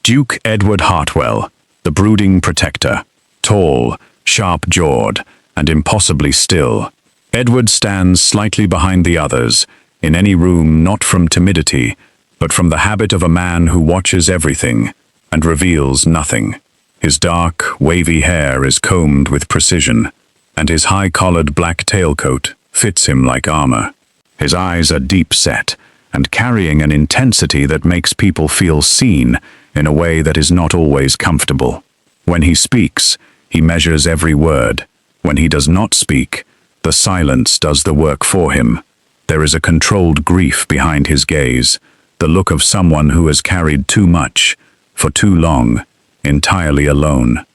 Duke Edward Hartwell, the brooding protector, tall, sharp-jawed, and impossibly still. Edward stands slightly behind the others, in any room not from timidity, but from the habit of a man who watches everything and reveals nothing. His dark, wavy hair is combed with precision, and his high-collared black tailcoat fits him like armor. His eyes are deep-set and carrying an intensity that makes people feel seen in a way that is not always comfortable. When he speaks, he measures every word. When he does not speak, the silence does the work for him. There is a controlled grief behind his gaze, the look of someone who has carried too much, for too long, entirely alone.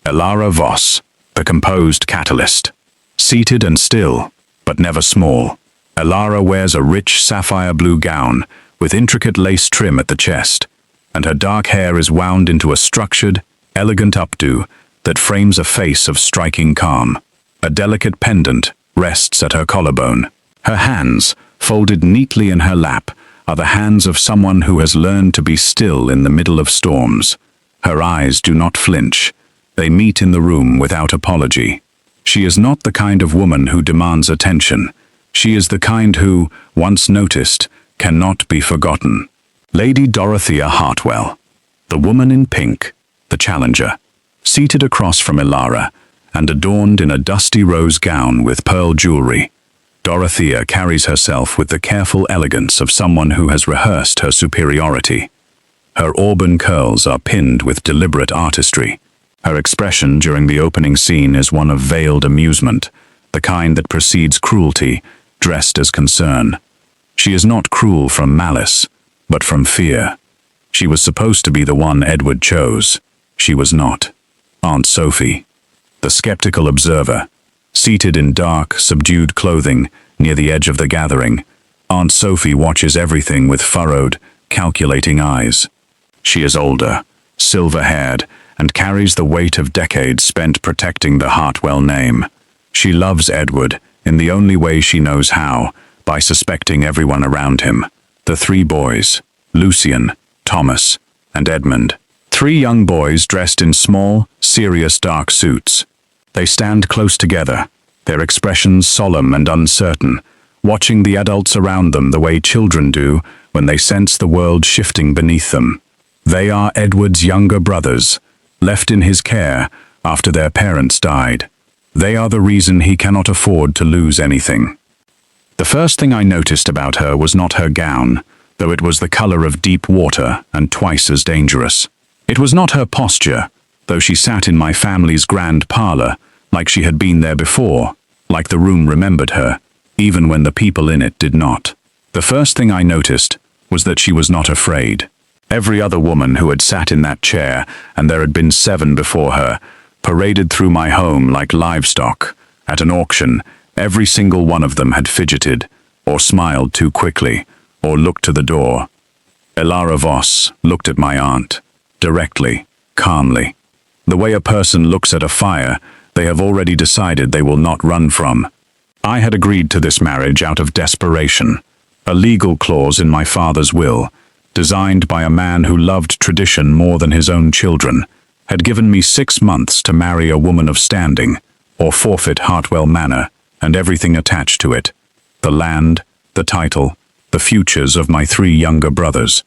Elara Voss, the composed catalyst. Seated and still, but never small. Elara wears a rich sapphire blue gown with intricate lace trim at the chest, and her dark hair is wound into a structured, elegant updo that frames a face of striking calm. A delicate pendant rests at her collarbone. Her hands, folded neatly in her lap, are the hands of someone who has learned to be still in the middle of storms. Her eyes do not flinch. They meet in the room without apology. She is not the kind of woman who demands attention. She is the kind who, once noticed, cannot be forgotten. Lady Dorothea Hartwell, the woman in pink, the challenger, seated across from Elara and adorned in a dusty rose gown with pearl jewelry. Dorothea carries herself with the careful elegance of someone who has rehearsed her superiority. Her auburn curls are pinned with deliberate artistry. Her expression during the opening scene is one of veiled amusement, the kind that precedes cruelty, dressed as concern. She is not cruel from malice, but from fear. She was supposed to be the one Edward chose. She was not. Aunt Sophie, the skeptical observer, seated in dark, subdued clothing near the edge of the gathering, Aunt Sophie watches everything with furrowed, calculating eyes. She is older, silver-haired, and carries the weight of decades spent protecting the Hartwell name. She loves Edward in the only way she knows how, by suspecting everyone around him. The three boys, Lucian, Thomas, and Edmund. Three young boys dressed in small, serious dark suits. They stand close together, their expressions solemn and uncertain, watching the adults around them the way children do when they sense the world shifting beneath them. They are Edward's younger brothers, left in his care after their parents died. They are the reason he cannot afford to lose anything. The first thing I noticed about her was not her gown, though it was the color of deep water and twice as dangerous. It was not her posture, though she sat in my family's grand parlor, like she had been there before, like the room remembered her, even when the people in it did not. The first thing I noticed was that she was not afraid. Every other woman who had sat in that chair, and there had been 7 before her, paraded through my home like livestock. At an auction, every single one of them had fidgeted, or smiled too quickly, or looked to the door. Elara Voss looked at my aunt, directly, calmly. The way a person looks at a fire they have already decided they will not run from. I had agreed to this marriage out of desperation, a legal clause in my father's will, designed by a man who loved tradition more than his own children, had given me 6 months to marry a woman of standing, or forfeit Hartwell Manor and everything attached to it, the land, the title, the futures of my 3 younger brothers.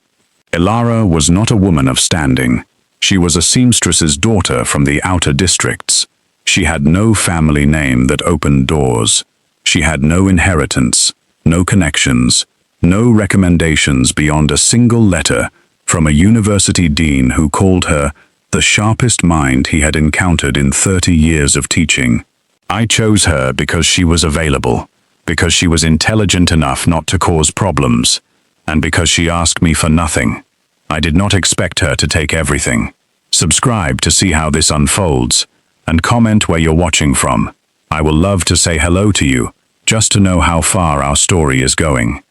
Elara was not a woman of standing. She was a seamstress's daughter from the outer districts. She had no family name that opened doors. She had no inheritance, no connections, no recommendations beyond a single letter from a university dean who called her the sharpest mind he had encountered in 30 years of teaching. I chose her because she was available, because she was intelligent enough not to cause problems, and because she asked me for nothing. I did not expect her to take everything. Subscribe to see how this unfolds, and comment where you're watching from. I will love to say hello to you, just to know how far our story is going.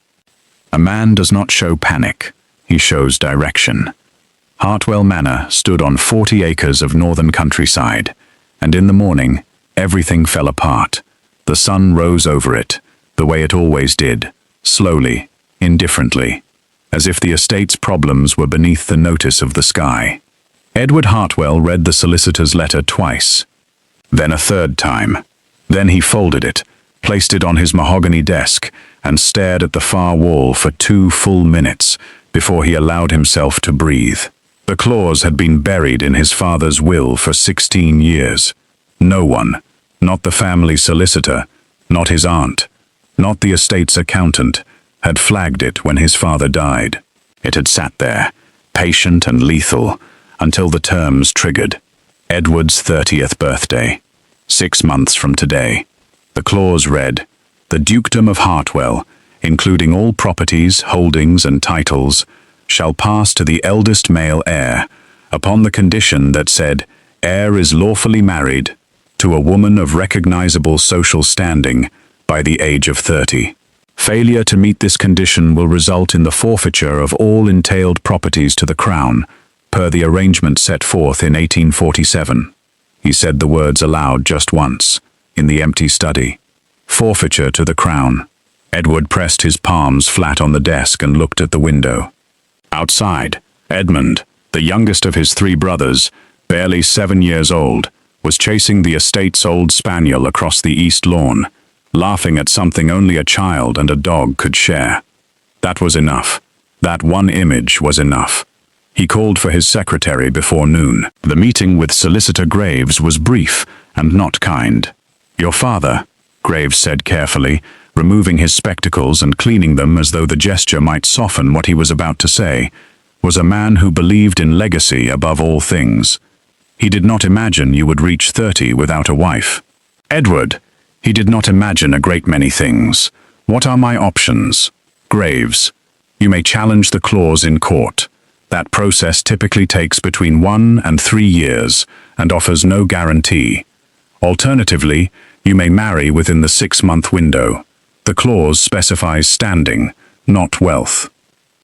A man does not show panic, he shows direction. Hartwell Manor stood on 40 acres of northern countryside, and in the morning, everything fell apart. The sun rose over it, the way it always did, slowly, indifferently, as if the estate's problems were beneath the notice of the sky. Edward Hartwell read the solicitor's letter twice, then a third time. Then he folded it, placed it on his mahogany desk, and stared at the far wall for 2 full minutes before he allowed himself to breathe. The clause had been buried in his father's will for 16 years. No one, not the family solicitor, not his aunt, not the estate's accountant, had flagged it when his father died. It had sat there, patient and lethal, until the terms triggered. Edward's 30th birthday, 6 months from today. The clause read, "The dukedom of Hartwell, including all properties, holdings, and titles, shall pass to the eldest male heir, upon the condition that said heir is lawfully married to a woman of recognizable social standing by the age of 30. Failure to meet this condition will result in the forfeiture of all entailed properties to the Crown, per the arrangement set forth in 1847. He said the words aloud just once, in the empty study. Forfeiture to the Crown. Edward pressed his palms flat on the desk and looked at the window. Outside, Edmund, the youngest of his 3 brothers, barely 7 years old, was chasing the estate's old spaniel across the east lawn, laughing at something only a child and a dog could share. That was enough. That one image was enough. He called for his secretary before noon. The meeting with Solicitor Graves was brief and not kind. "Your father," Graves said carefully, removing his spectacles and cleaning them as though the gesture might soften what he was about to say, "was a man who believed in legacy above all things. He did not imagine you would reach 30 without a wife." "Edward, he did not imagine a great many things. What are my options?" "Graves, you may challenge the clause in court. That process typically takes between 1 and 3 years and offers no guarantee. Alternatively, you may marry within the 6-month window. The clause specifies standing, not wealth.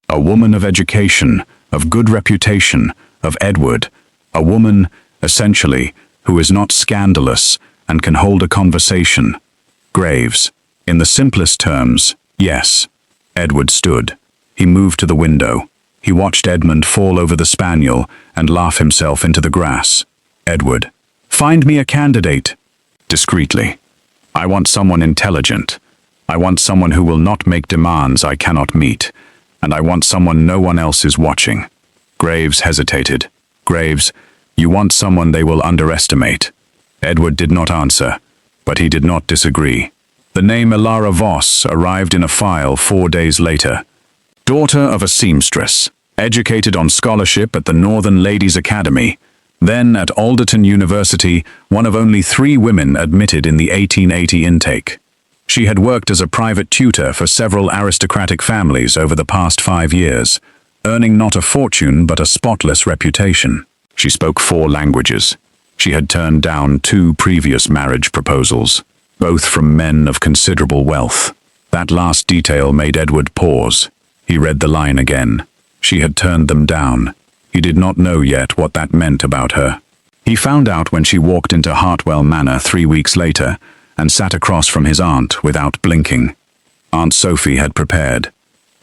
A woman of education, of good reputation, of Edward, a woman, essentially, who is not scandalous and can hold a conversation." Graves, in the simplest terms, yes. Edward stood. He moved to the window. He watched Edmund fall over the spaniel and laugh himself into the grass. "Edward, find me a candidate." Discreetly. "I want someone intelligent. I want someone who will not make demands I cannot meet. And I want someone no one else is watching." Graves hesitated. "Graves, you want someone they will underestimate." Edward did not answer, but he did not disagree. The name Elara Voss arrived in a file 4 days later. Daughter of a seamstress, educated on scholarship at the Northern Ladies' Academy, then at Alderton University, one of only 3 women admitted in the 1880 intake. She had worked as a private tutor for several aristocratic families over the past 5 years, earning not a fortune but a spotless reputation. She spoke 4 languages. She had turned down 2 previous marriage proposals, both from men of considerable wealth. That last detail made Edward pause. He read the line again. She had turned them down. He did not know yet what that meant about her. He found out when she walked into Hartwell Manor 3 weeks later and sat across from his aunt without blinking. Aunt Sophie had prepared.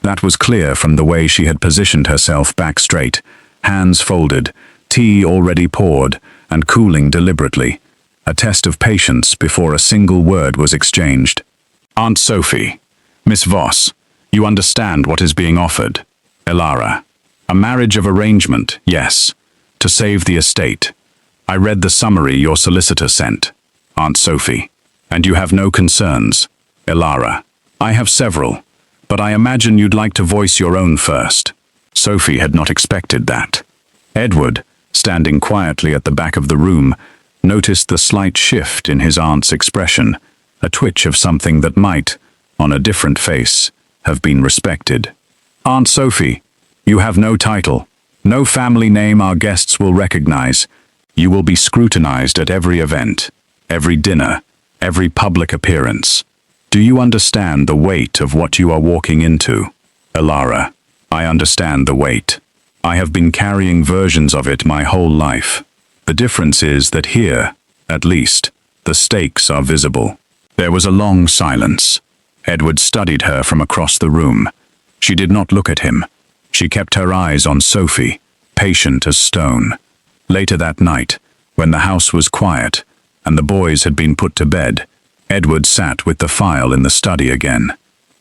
That was clear from the way she had positioned herself back straight, hands folded, tea already poured and cooling deliberately, a test of patience before a single word was exchanged. "Aunt Sophie, Miss Voss, you understand what is being offered. Elara, a marriage of arrangement, yes, to save the estate. I read the summary your solicitor sent. Aunt Sophie, and you have no concerns. Elara, I have several, but I imagine you'd like to voice your own first." Sophie had not expected that. Edward, standing quietly at the back of the room, noticed the slight shift in his aunt's expression, a twitch of something that might, on a different face, have been respected. "Aunt Sophie, you have no title, no family name our guests will recognize. You will be scrutinized at every event, every dinner, every public appearance. Do you understand the weight of what you are walking into?" "Elara, I understand the weight. I have been carrying versions of it my whole life. The difference is that here, at least, the stakes are visible." There was a long silence. Edward studied her from across the room. She did not look at him. She kept her eyes on Sophie, patient as stone. Later that night, when the house was quiet and the boys had been put to bed, Edward sat with the file in the study again.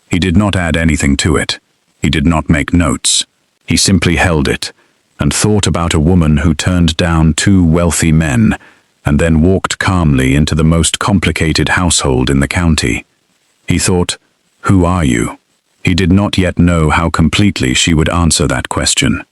He did not add anything to it. He did not make notes. He simply held it and thought about a woman who turned down two wealthy men and then walked calmly into the most complicated household in the county. He thought, "Who are you?" He did not yet know how completely she would answer that question.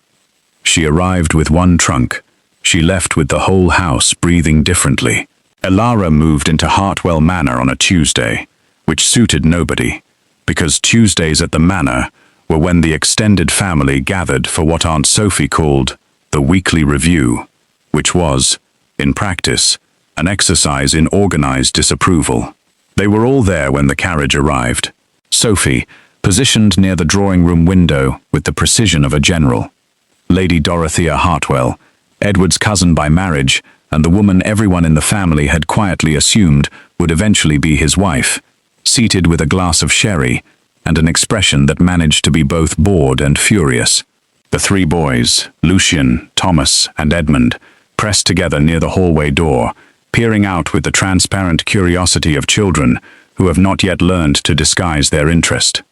She arrived with one trunk. She left with the whole house breathing differently. Elara moved into Hartwell Manor on a Tuesday, which suited nobody, because Tuesdays at the manor were when the extended family gathered for what Aunt Sophie called the weekly review, which was, in practice, an exercise in organized disapproval. They were all there when the carriage arrived. Sophie, positioned near the drawing-room window with the precision of a general. Lady Dorothea Hartwell, Edward's cousin by marriage, and the woman everyone in the family had quietly assumed would eventually be his wife, seated with a glass of sherry and an expression that managed to be both bored and furious. The three boys, Lucian, Thomas, and Edmund, pressed together near the hallway door, peering out with the transparent curiosity of children who have not yet learned to disguise their interest.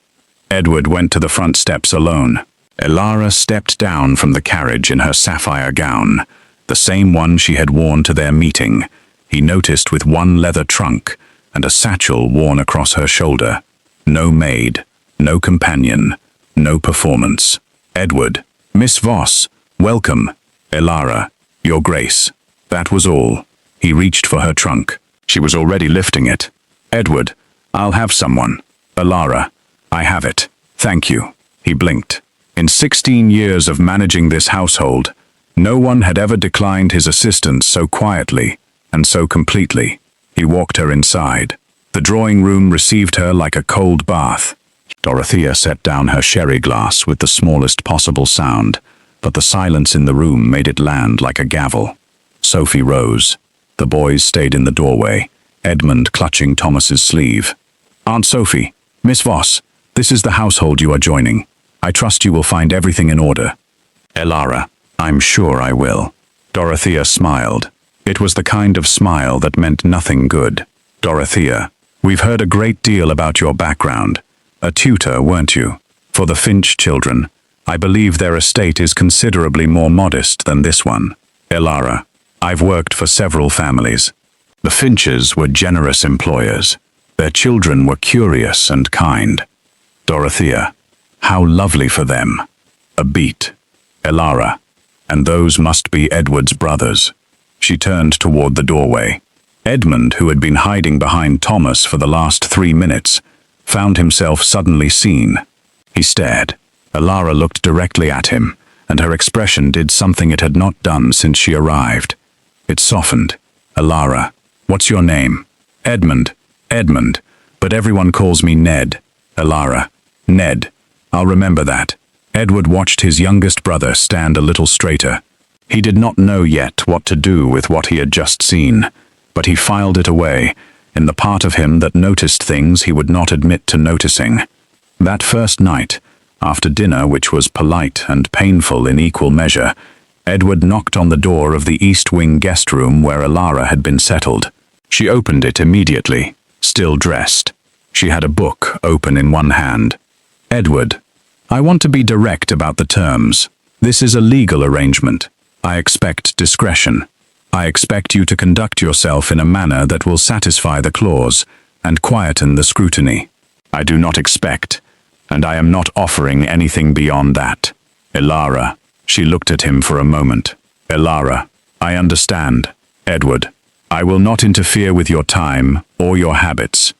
Edward went to the front steps alone. Elara stepped down from the carriage in her sapphire gown, the same one she had worn to their meeting, he noticed, with one leather trunk and a satchel worn across her shoulder. No maid, no companion, no performance. Edward, "Miss Voss, welcome." Elara, "Your Grace." That was all. He reached for her trunk. She was already lifting it. Edward, "I'll have someone." Elara, "I have it. Thank you." He blinked. In 16 years of managing this household, no one had ever declined his assistance so quietly and so completely. He walked her inside. The drawing room received her like a cold bath. Dorothea set down her sherry glass with the smallest possible sound, but the silence in the room made it land like a gavel. Sophie rose. The boys stayed in the doorway, Edmund clutching Thomas's sleeve. "Aunt Sophie, Miss Voss, this is the household you are joining. I trust you will find everything in order." Elara, "I'm sure I will." Dorothea smiled. It was the kind of smile that meant nothing good. Dorothea, "We've heard a great deal about your background. A tutor, weren't you? For the Finch children. I believe their estate is considerably more modest than this one." Elara, "I've worked for several families. The Finches were generous employers. Their children were curious and kind." Dorothea, "How lovely for them." A beat. Elara, "And those must be Edward's brothers." She turned toward the doorway. Edmund, who had been hiding behind Thomas for the last 3 minutes, found himself suddenly seen. He stared. Elara looked directly at him, and her expression did something it had not done since she arrived. It softened. "Elara, what's your name?" "Edmund." "Edmund, but everyone calls me Ned." Elara, "Ned. I'll remember that." Edward watched his youngest brother stand a little straighter. He did not know yet what to do with what he had just seen, but he filed it away, in the part of him that noticed things he would not admit to noticing. That first night, after dinner which was polite and painful in equal measure, Edward knocked on the door of the East Wing guest room where Elara had been settled. She opened it immediately, still dressed. She had a book open in one hand. "Edward, I want to be direct about the terms. This is a legal arrangement. I expect discretion. I expect you to conduct yourself in a manner that will satisfy the clause and quieten the scrutiny. I do not expect, and I am not offering anything beyond that." Elara, she looked at him for a moment. "Elara, I understand. Edward, I will not interfere with your time or your habits.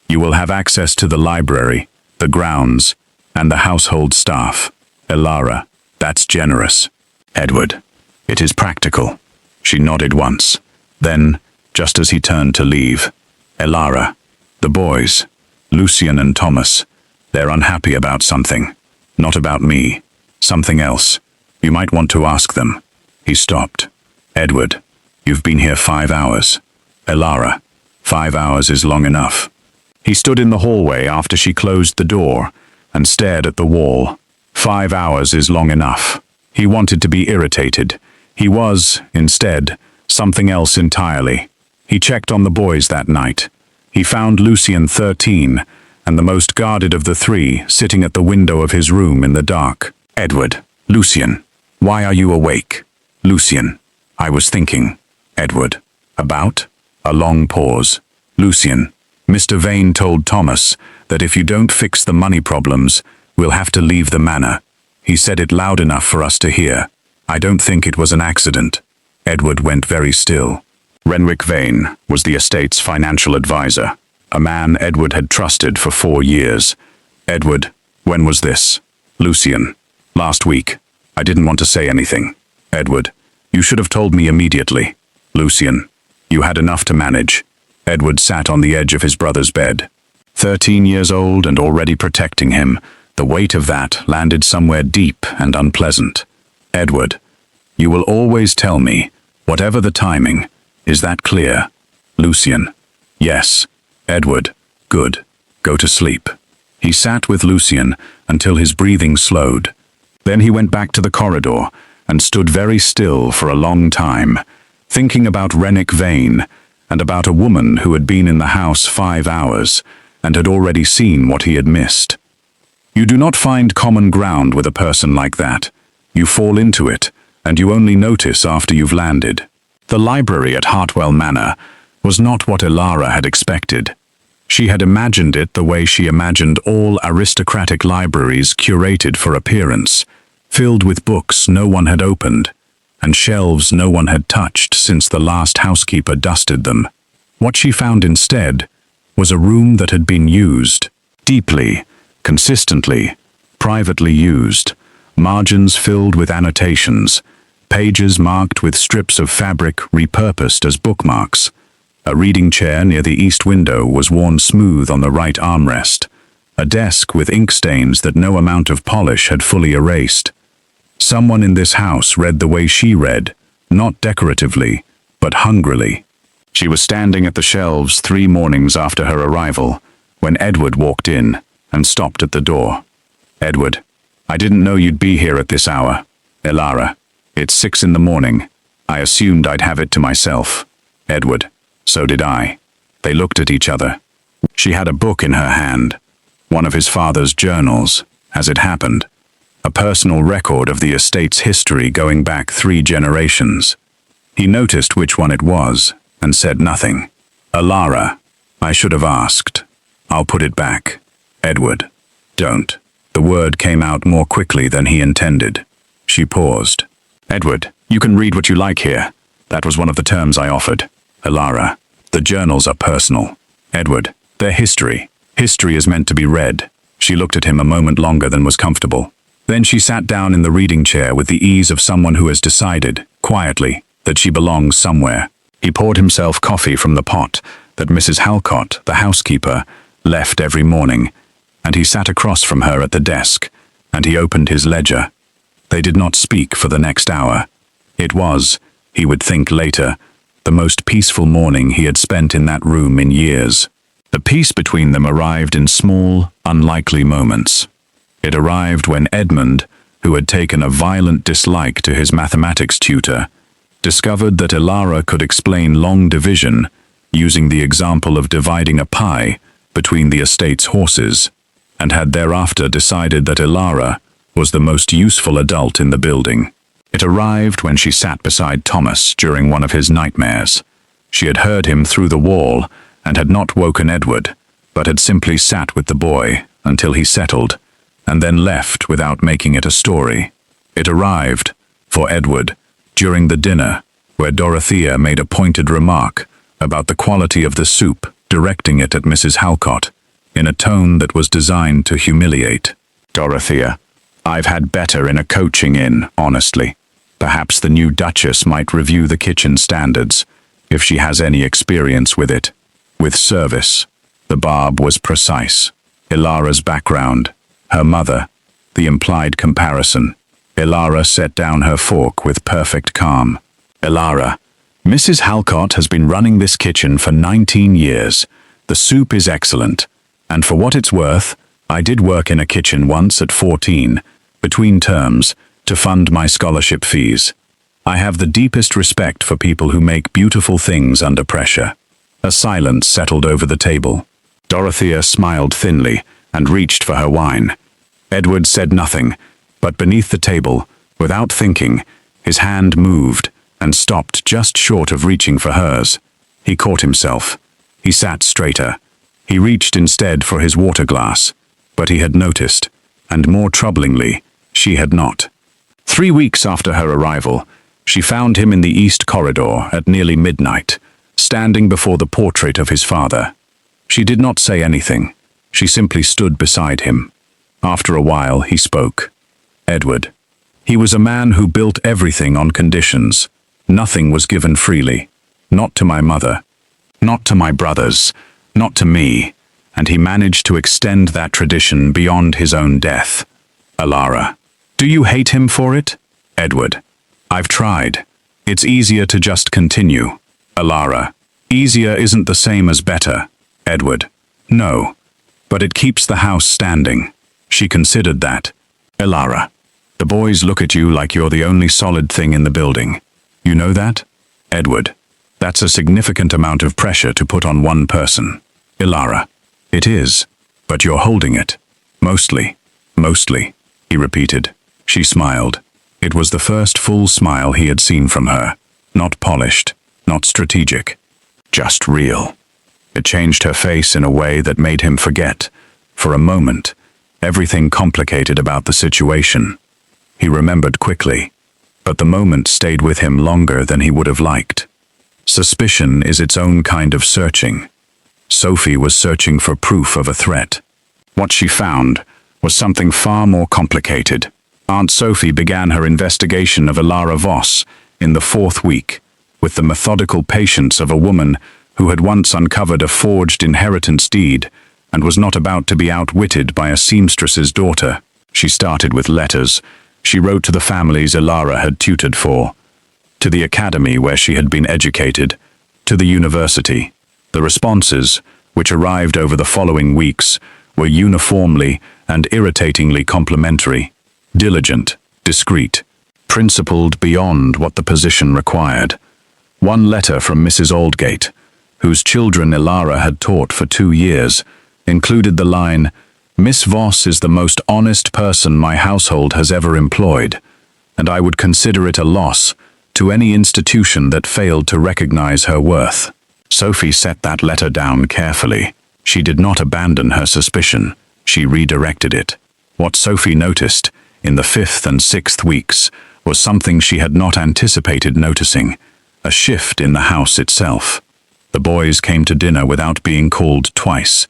You will have access to the library, the grounds, and the household staff." Elara, "That's generous." Edward, "It is practical." She nodded once. Then, just as he turned to leave, "Elara, the boys, Lucian and Thomas, they're unhappy about something. Not about me. Something else. You might want to ask them." He stopped. "Edward, you've been here 5 hours." Elara, 5 hours is long enough." He stood in the hallway after she closed the door and stared at the wall. 5 hours is long enough. He wanted to be irritated. He was, instead, something else entirely. He checked on the boys that night. He found Lucien 13, and the most guarded of the three, sitting at the window of his room in the dark. Edward. Lucien. Why are you awake? Lucien. I was thinking. Edward. About? A long pause. Lucien. Mr. Vane told Thomas that if you don't fix the money problems, we'll have to leave the manor. He said it loud enough for us to hear. I don't think it was an accident. Edward went very still. Renwick Vane was the estate's financial advisor, a man Edward had trusted for 4 years. Edward, when was this? Lucien. Last week. I didn't want to say anything. Edward. You should have told me immediately. Lucien. You had enough to manage. Edward sat on the edge of his brother's bed. 13 years old and already protecting him, the weight of that landed somewhere deep and unpleasant. Edward. You will always tell me, whatever the timing. Is that clear? Lucien. Yes. Edward. Good. Go to sleep. He sat with Lucien until his breathing slowed. Then he went back to the corridor and stood very still for a long time, thinking about Renwick Vane and about a woman who had been in the house 5 hours and had already seen what he had missed. You do not find common ground with a person like that. You fall into it, and you only notice after you've landed. The library at Hartwell Manor was not what Elara had expected. She had imagined it the way she imagined all aristocratic libraries curated for appearance, filled with books no one had opened, and shelves no one had touched since the last housekeeper dusted them. What she found instead was a room that had been used, deeply, consistently, privately used, margins filled with annotations, pages marked with strips of fabric repurposed as bookmarks. A reading chair near the east window was worn smooth on the right armrest, a desk with ink stains that no amount of polish had fully erased. Someone in this house read the way she read, not decoratively, but hungrily. She was standing at the shelves 3 mornings after her arrival, when Edward walked in and stopped at the door. Edward, I didn't know you'd be here at this hour. Elara, it's 6 in the morning. I assumed I'd have it to myself. Edward, so did I. They looked at each other. She had a book in her hand, one of his father's journals, as it happened, a personal record of the estate's history going back 3 generations. He noticed which one it was and said nothing. Elara, I should have asked. I'll put it back. Edward, don't. The word came out more quickly than he intended. She paused. Edward, you can read what you like here. That was one of the terms I offered. Elara, the journals are personal. Edward, they're history. History is meant to be read. She looked at him a moment longer than was comfortable. Then she sat down in the reading chair with the ease of someone who has decided, quietly, that she belongs somewhere. He poured himself coffee from the pot that Mrs. Halcott, the housekeeper, left every morning, and he sat across from her at the desk, and he opened his ledger. They did not speak for the next hour. It was, he would think later, the most peaceful morning he had spent in that room in years. The peace between them arrived in small, unlikely moments. It arrived when Edmund, who had taken a violent dislike to his mathematics tutor, discovered that Elara could explain long division using the example of dividing a pie between the estate's horses, and had thereafter decided that Elara was the most useful adult in the building. It arrived when she sat beside Thomas during one of his nightmares. She had heard him through the wall and had not woken Edward, but had simply sat with the boy until he settled, and then left without making it a story. It arrived, for Edward, during the dinner, where Dorothea made a pointed remark about the quality of the soup, directing it at Mrs. Halcott, in a tone that was designed to humiliate. Dorothea, I've had better in a coaching in, honestly. Perhaps the new Duchess might review the kitchen standards, if she has any experience with it. With service. The barb was precise. Elara's background, her mother, the implied comparison. Elara set down her fork with perfect calm. Elara, Mrs. Halcott has been running this kitchen for 19 years. The soup is excellent, and for what it's worth, I did work in a kitchen once at 14, between terms, to fund my scholarship fees. I have the deepest respect for people who make beautiful things under pressure. A silence settled over the table. Dorothea smiled thinly and reached for her wine. Edward said nothing, but beneath the table, without thinking, his hand moved and stopped just short of reaching for hers. He caught himself. He sat straighter. He reached instead for his water glass, but he had noticed, and more troublingly, she had not. 3 weeks after her arrival, she found him in the east corridor at nearly midnight, standing before the portrait of his father. She did not say anything. She simply stood beside him. After a while, he spoke. Edward. He was a man who built everything on conditions. Nothing was given freely. Not to my mother. Not to my brothers. Not to me. And he managed to extend that tradition beyond his own death. Elara. Do you hate him for it? Edward. I've tried. It's easier to just continue. Elara. Easier isn't the same as better. Edward. No. But it keeps the house standing. She considered that. Elara. The boys look at you like you're the only solid thing in the building. You know that? Edward. That's a significant amount of pressure to put on one person. Elara. It is. But you're holding it. Mostly. Mostly. He repeated. She smiled. It was the first full smile he had seen from her. Not polished. Not strategic. Just real. It changed her face in a way that made him forget, for a moment, everything complicated about the situation. He remembered quickly, but the moment stayed with him longer than he would have liked. Suspicion is its own kind of searching. Sophie was searching for proof of a threat. What she found was something far more complicated. Aunt Sophie began her investigation of Elara Voss in the 4th week, with the methodical patience of a woman who had once uncovered a forged inheritance deed and was not about to be outwitted by a seamstress's daughter. She started with letters. She wrote to the families Elara had tutored for, to the academy where she had been educated, to the university. The responses, which arrived over the following weeks, were uniformly and irritatingly complimentary, diligent, discreet, principled beyond what the position required. One letter from Mrs. Aldgate, whose children Elara had taught for 2 years, included the line, "Miss Voss is the most honest person my household has ever employed, and I would consider it a loss to any institution that failed to recognize her worth." Sophie set that letter down carefully. She did not abandon her suspicion. She redirected it. What Sophie noticed in the 5th and 6th weeks was something she had not anticipated noticing, a shift in the house itself. The boys came to dinner without being called twice.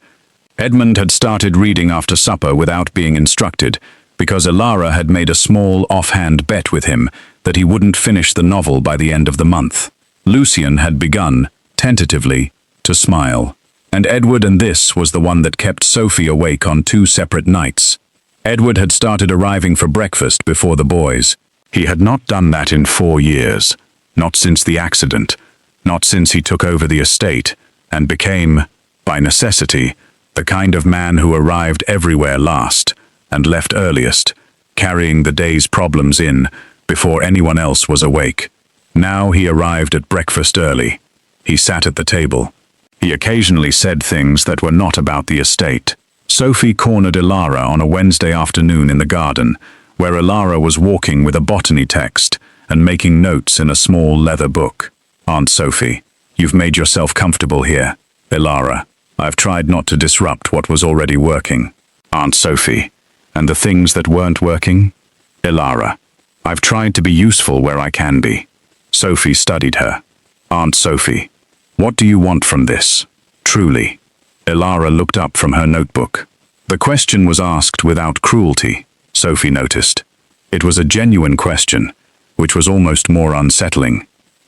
Edmund had started reading after supper without being instructed, because Elara had made a small offhand bet with him that he wouldn't finish the novel by the end of the month. Lucian had begun, tentatively, to smile, and Edward, and this was the one that kept Sophie awake on 2 separate nights. Edward had started arriving for breakfast before the boys. He had not done that in 4 years, not since the accident, not since he took over the estate and became, by necessity, the kind of man who arrived everywhere last and left earliest, carrying the day's problems in before anyone else was awake. Now he arrived at breakfast early. He sat at the table. He occasionally said things that were not about the estate. Sophie cornered Elara on a Wednesday afternoon in the garden, where Elara was walking with a botany text and making notes in a small leather book. "Aunt Sophie, you've made yourself comfortable here." Elara, "I've tried not to disrupt what was already working." Aunt Sophie, "And the things that weren't working?" Elara, "I've tried to be useful where I can be." Sophie studied her. "Aunt Sophie, what do you want from this? Truly?" Elara looked up from her notebook. The question was asked without cruelty, Sophie noticed. It was a genuine question, which was almost more unsettling.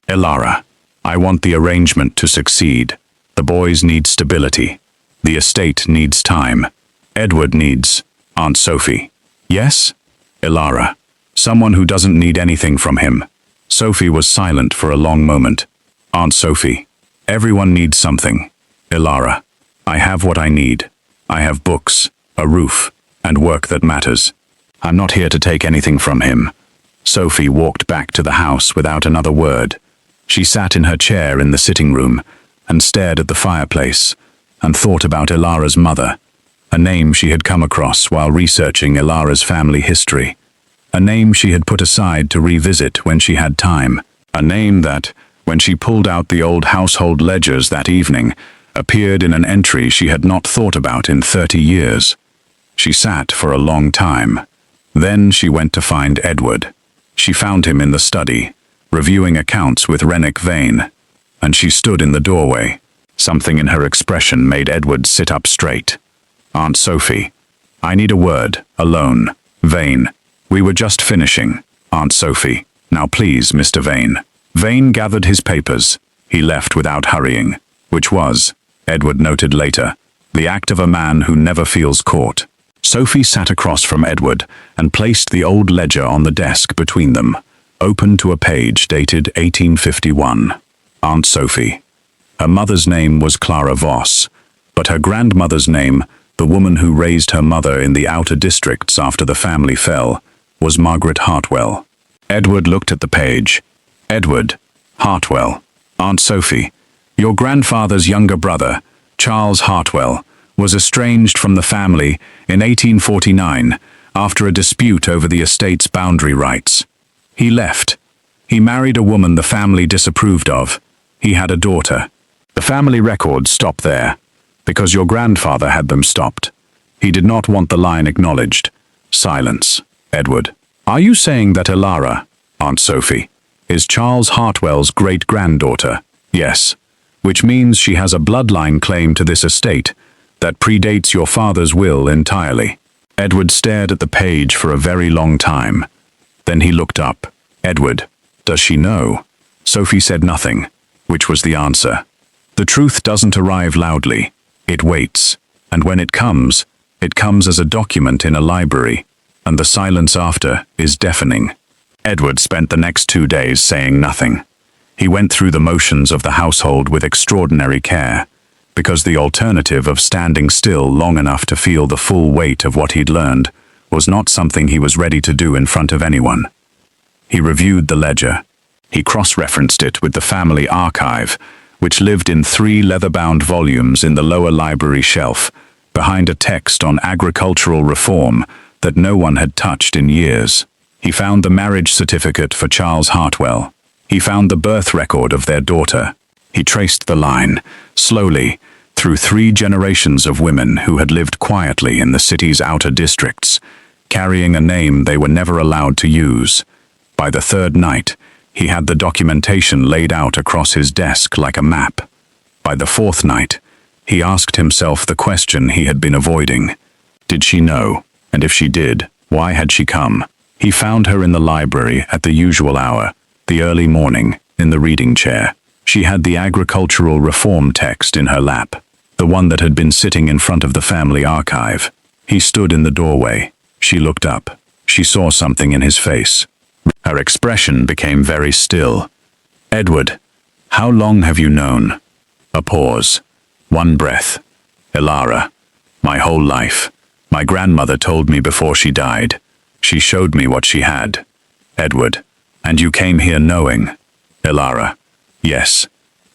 "Elara, I want the arrangement to succeed. The boys need stability. The estate needs time. Edward needs..." Aunt Sophie, "Yes?" Elara, "Someone who doesn't need anything from him." Sophie was silent for a long moment. Aunt Sophie, "Everyone needs something." Elara, "I have what I need. I have books, a roof, and work that matters. I'm not here to take anything from him." Sophie walked back to the house without another word. She sat in her chair in the sitting room and stared at the fireplace and thought about Elara's mother, a name she had come across while researching Elara's family history, a name she had put aside to revisit when she had time, a name that, when she pulled out the old household ledgers that evening, appeared in an entry she had not thought about in 30 years. She sat for a long time. Then she went to find Edward. She found him in the study, reviewing accounts with Renwick Vane, and she stood in the doorway. Something in her expression made Edward sit up straight. "Aunt Sophie, I need a word, alone. Vane, we were just finishing. Aunt Sophie, now please, Mr. Vane." Vane gathered his papers. He left without hurrying, which was, Edward noted later, the act of a man who never feels caught. Sophie sat across from Edward and placed the old ledger on the desk between them, open to a page dated 1851. Aunt Sophie. Her mother's name was Elara Voss, but her grandmother's name, the woman who raised her mother in the outer districts after the family fell, was Margaret Hartwell. Edward looked at the page. Edward Hartwell. Aunt Sophie, your grandfather's younger brother, Charles Hartwell, was estranged from the family in 1849 after a dispute over the estate's boundary rights. He left. He married a woman the family disapproved of. He had a daughter. The family records stop there, because your grandfather had them stopped. He did not want the line acknowledged. Silence. Edward. Are you saying that Elara, Aunt Sophie, is Charles Hartwell's great-granddaughter? Yes. Which means she has a bloodline claim to this estate that predates your father's will entirely. Edward stared at the page for a very long time. Then he looked up. Edward, does she know? Sophie said nothing, which was the answer. The truth doesn't arrive loudly. It waits, and when it comes as a document in a library, and the silence after is deafening. Edward spent the next 2 days saying nothing. He went through the motions of the household with extraordinary care, because the alternative of standing still long enough to feel the full weight of what he'd learned was not something he was ready to do in front of anyone. He reviewed the ledger. He cross-referenced it with the family archive, which lived in 3 leather-bound volumes in the lower library shelf, behind a text on agricultural reform that no one had touched in years. He found the marriage certificate for Charles Hartwell. He found the birth record of their daughter. He traced the line, slowly, through 3 generations of women who had lived quietly in the city's outer districts, carrying a name they were never allowed to use. By the 3rd night, he had the documentation laid out across his desk like a map. By the 4th night, he asked himself the question he had been avoiding. Did she know? And if she did, why had she come? He found her in the library at the usual hour, the early morning, in the reading chair. She had the agricultural reform text in her lap, the one that had been sitting in front of the family archive. He stood in the doorway. She looked up. She saw something in his face. Her expression became very still. Edward, how long have you known? A pause. 1 breath. Elara, my whole life. My grandmother told me before she died. She showed me what she had. Edward, and you came here knowing? Elara, yes.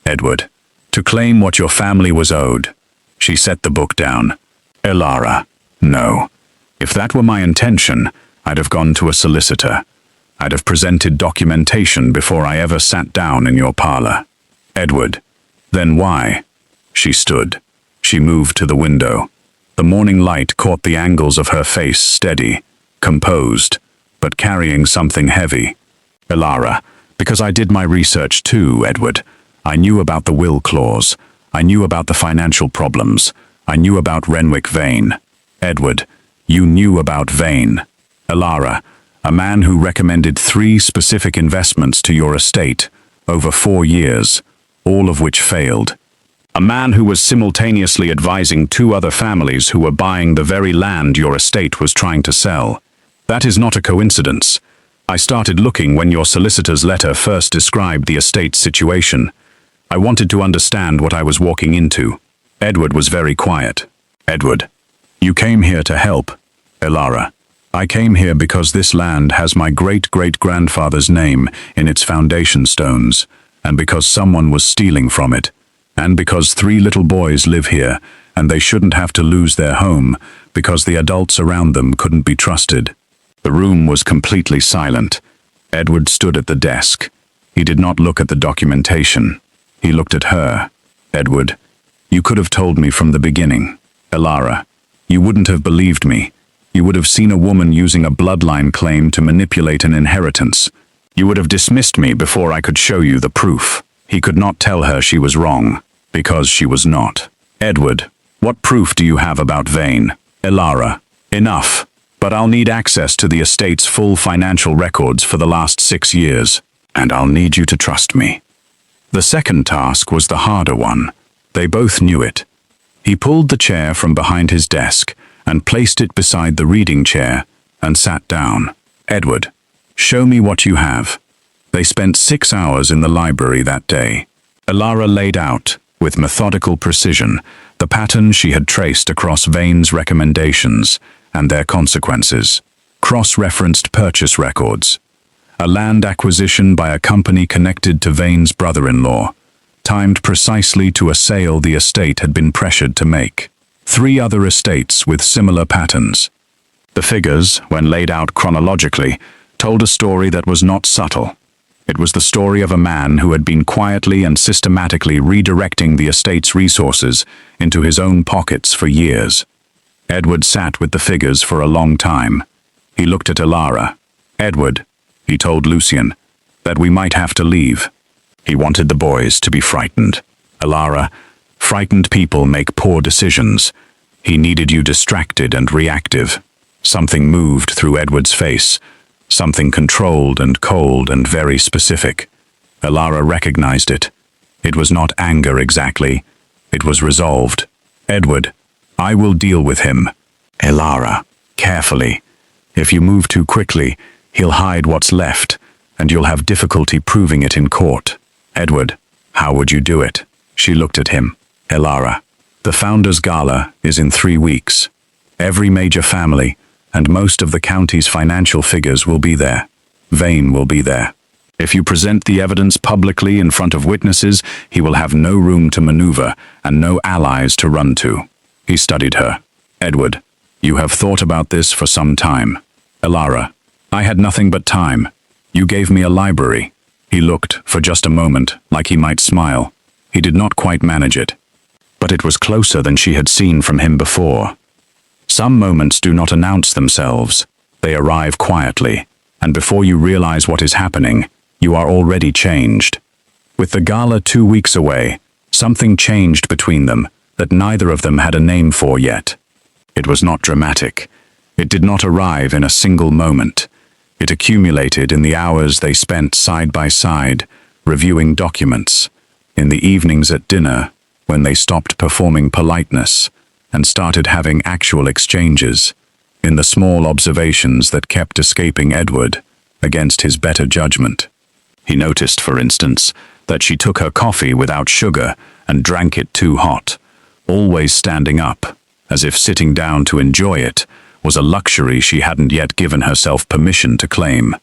Edward, to claim what your family was owed. She set the book down. Elara, no. If that were my intention, I'd have gone to a solicitor. I'd have presented documentation before I ever sat down in your parlor. Edward, then why? She stood. She moved to the window. The morning light caught the angles of her face steady, composed, but carrying something heavy. Elara, because I did my research too, Edward. I knew about the will clause. I knew about the financial problems. I knew about Renwick Vane. Edward, you knew about Vane. Elara, a man who recommended 3 specific investments to your estate over 4 years, all of which failed. A man who was simultaneously advising 2 other families who were buying the very land your estate was trying to sell. That is not a coincidence. I started looking when your solicitor's letter first described the estate's situation. I wanted to understand what I was walking into. Edward was very quiet. Edward, you came here to help. Elara, I came here because this land has my great-great-grandfather's name in its foundation stones, and because someone was stealing from it, and because 3 little boys live here, and they shouldn't have to lose their home because the adults around them couldn't be trusted." The room was completely silent. Edward stood at the desk. He did not look at the documentation. He looked at her. "Edward, you could have told me from the beginning. Elara, you wouldn't have believed me. You would have seen a woman using a bloodline claim to manipulate an inheritance. You would have dismissed me before I could show you the proof." He could not tell her she was wrong, because she was not. "Edward, what proof do you have about Vane?" "Elara, enough. But I'll need access to the estate's full financial records for the last 6 years, and I'll need you to trust me." The second task was the harder one. They both knew it. He pulled the chair from behind his desk and placed it beside the reading chair and sat down. "Edward, show me what you have." They spent 6 hours in the library that day. Elara laid out, with methodical precision, the pattern she had traced across Vane's recommendations and their consequences. Cross-referenced purchase records. A land acquisition by a company connected to Vane's brother-in-law, timed precisely to a sale the estate had been pressured to make. 3 other estates with similar patterns. The figures, when laid out chronologically, told a story that was not subtle. It was the story of a man who had been quietly and systematically redirecting the estate's resources into his own pockets for years. Edward sat with the figures for a long time. He looked at Elara. "Edward," he told Lucien, "that we might have to leave." He wanted the boys to be frightened. "Elara, frightened people make poor decisions. He needed you distracted and reactive." Something moved through Edward's face. Something controlled and cold and very specific. Elara recognized it. It was not anger exactly. It was resolved. "Edward, I will deal with him." "Elara, carefully. If you move too quickly, he'll hide what's left, and you'll have difficulty proving it in court." "Edward, how would you do it?" She looked at him. "Elara, the Founders' Gala is in 3 weeks. Every major family and most of the county's financial figures will be there. Vane will be there. If you present the evidence publicly in front of witnesses, he will have no room to maneuver and no allies to run to." He studied her. "Edward, you have thought about this for some time." "Elara, I had nothing but time. You gave me a library." He looked, for just a moment, like he might smile. He did not quite manage it. But it was closer than she had seen from him before. Some moments do not announce themselves. They arrive quietly, and before you realize what is happening, you are already changed. With the gala 2 weeks away, something changed between them that neither of them had a name for yet. It was not dramatic. It did not arrive in a single moment. It accumulated in the hours they spent side by side, reviewing documents, in the evenings at dinner, when they stopped performing politeness and started having actual exchanges, in the small observations that kept escaping Edward against his better judgment. He noticed, for instance, that she took her coffee without sugar and drank it too hot, always standing up, as if sitting down to enjoy it was a luxury she hadn't yet given herself permission to claim.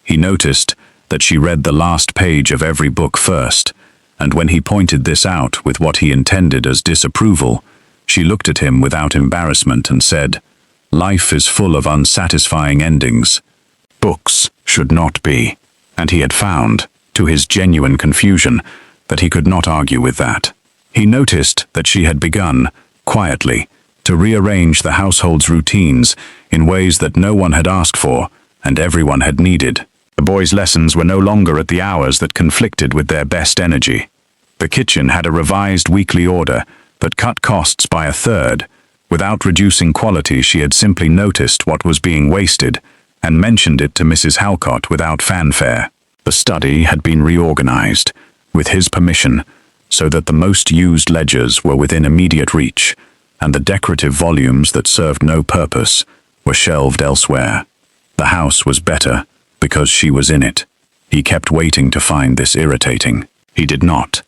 He noticed that she read the last page of every book first, and when he pointed this out with what he intended as disapproval, she looked at him without embarrassment and said, "Life is full of unsatisfying endings. Books should not be." And he had found, to his genuine confusion, that he could not argue with that. He noticed that she had begun, quietly, to rearrange the household's routines in ways that no one had asked for and everyone had needed. The boys' lessons were no longer at the hours that conflicted with their best energy. The kitchen had a revised weekly order that cut costs by 1/3. Without reducing quality, she had simply noticed what was being wasted and mentioned it to Mrs. Halcott without fanfare. The study had been reorganized, with his permission, so that the most used ledgers were within immediate reach, and the decorative volumes that served no purpose were shelved elsewhere. The house was better because she was in it. He kept waiting to find this irritating. He did not.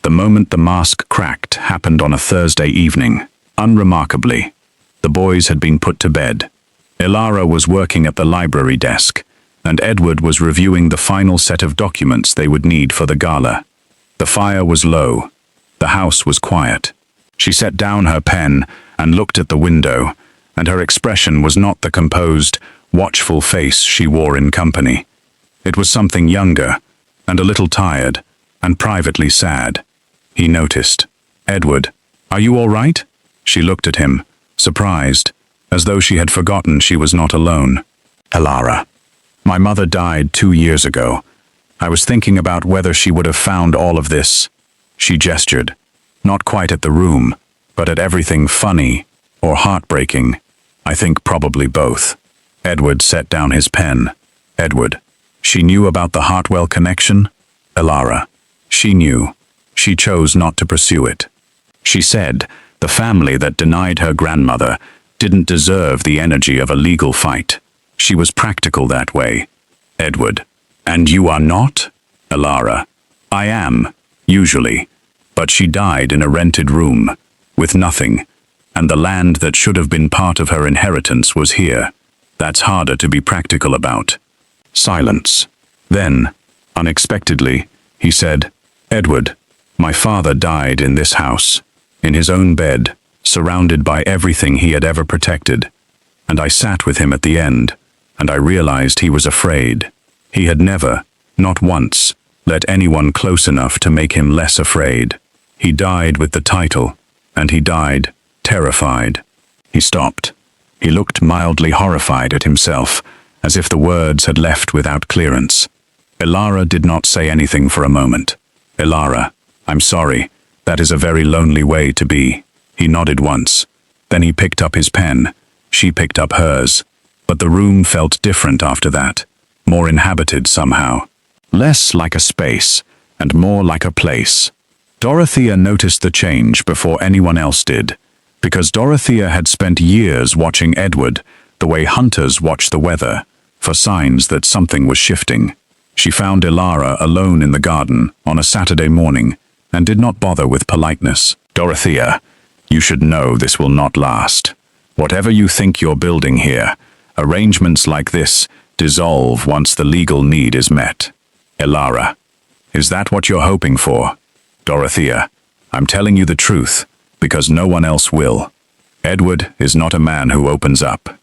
The moment the mask cracked happened on a Thursday evening. Unremarkably, the boys had been put to bed. Elara was working at the library desk, and Edward was reviewing the final set of documents they would need for the gala. The fire was low. The house was quiet. She set down her pen and looked at the window, and her expression was not the composed, watchful face she wore in company. It was something younger, and a little tired, and privately sad. He noticed. "Edward, are you all right?" She looked at him, surprised, as though she had forgotten she was not alone. "Elara, my mother died 2 years ago. I was thinking about whether she would have found all of this." She gestured, not quite at the room, but at everything funny or heartbreaking. "I think probably both." Edward set down his pen. "Edward, she knew about the Hartwell connection?" "Elara, she knew. She chose not to pursue it. She said the family that denied her grandmother didn't deserve the energy of a legal fight. She was practical that way." Edward, "And you are not?" Elara, "I am, usually. But she died in a rented room, with nothing, and the land that should have been part of her inheritance was here. That's harder to be practical about." Silence. Then, unexpectedly, he said, "Edward, my father died in this house, in his own bed, surrounded by everything he had ever protected. And I sat with him at the end, and I realized he was afraid. He had never, not once, let anyone close enough to make him less afraid. He died with the title, and he died terrified." He stopped. He looked mildly horrified at himself, as if the words had left without clearance. Elara did not say anything for a moment. "Elara, I'm sorry. That is a very lonely way to be." He nodded once. Then he picked up his pen. She picked up hers. But the room felt different after that, more inhabited somehow. Less like a space, and more like a place. Dorothea noticed the change before anyone else did, because Dorothea had spent years watching Edward the way hunters watch the weather, for signs that something was shifting. She found Elara alone in the garden on a Saturday morning, and did not bother with politeness. "Dorothea, you should know this will not last. Whatever you think you're building here, arrangements like this dissolve once the legal need is met." "Elara, is that what you're hoping for?" "Dorothea, I'm telling you the truth, because no one else will. Edward is not a man who opens up.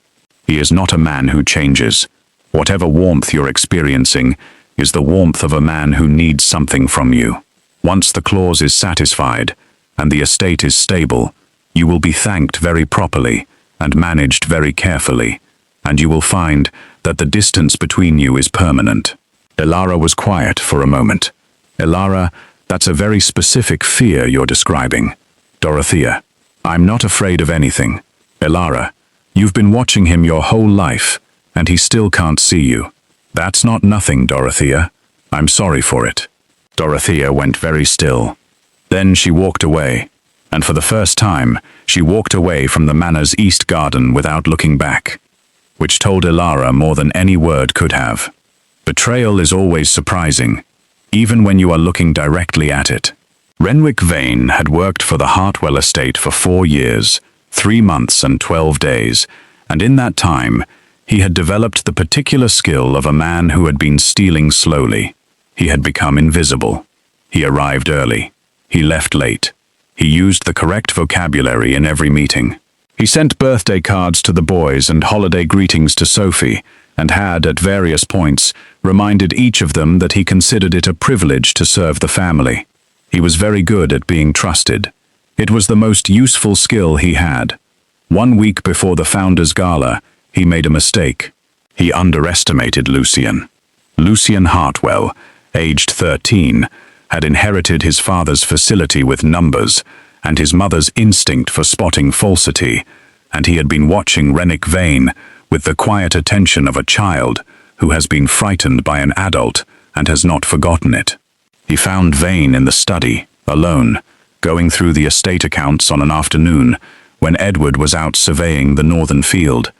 He is not a man who changes. Whatever warmth you're experiencing is the warmth of a man who needs something from you. Once the clause is satisfied, and the estate is stable, you will be thanked very properly and managed very carefully, and you will find that the distance between you is permanent." Elara was quiet for a moment. "Elara, that's a very specific fear you're describing." "Dorothea, I'm not afraid of anything." "Elara, you've been watching him your whole life, and he still can't see you." "That's not nothing, Dorothea. I'm sorry for it." Dorothea went very still. Then she walked away, and for the first time, she walked away from the manor's east garden without looking back, which told Elara more than any word could have. Betrayal is always surprising, even when you are looking directly at it. Renwick Vane had worked for the Hartwell estate for 4 years, 3 months and 12 days, and in that time, he had developed the particular skill of a man who had been stealing slowly. He had become invisible. He arrived early. He left late. He used the correct vocabulary in every meeting. He sent birthday cards to the boys and holiday greetings to Sophie, and had, at various points, reminded each of them that he considered it a privilege to serve the family. He was very good at being trusted. It was the most useful skill he had. 1 week before the Founders' Gala, he made a mistake. He underestimated Lucian. Lucian Hartwell, aged 13, had inherited his father's facility with numbers and his mother's instinct for spotting falsity, and he had been watching Renwick Vane with the quiet attention of a child who has been frightened by an adult and has not forgotten it. He found Vane in the study, alone, going through the estate accounts on an afternoon when Edward was out surveying the northern field.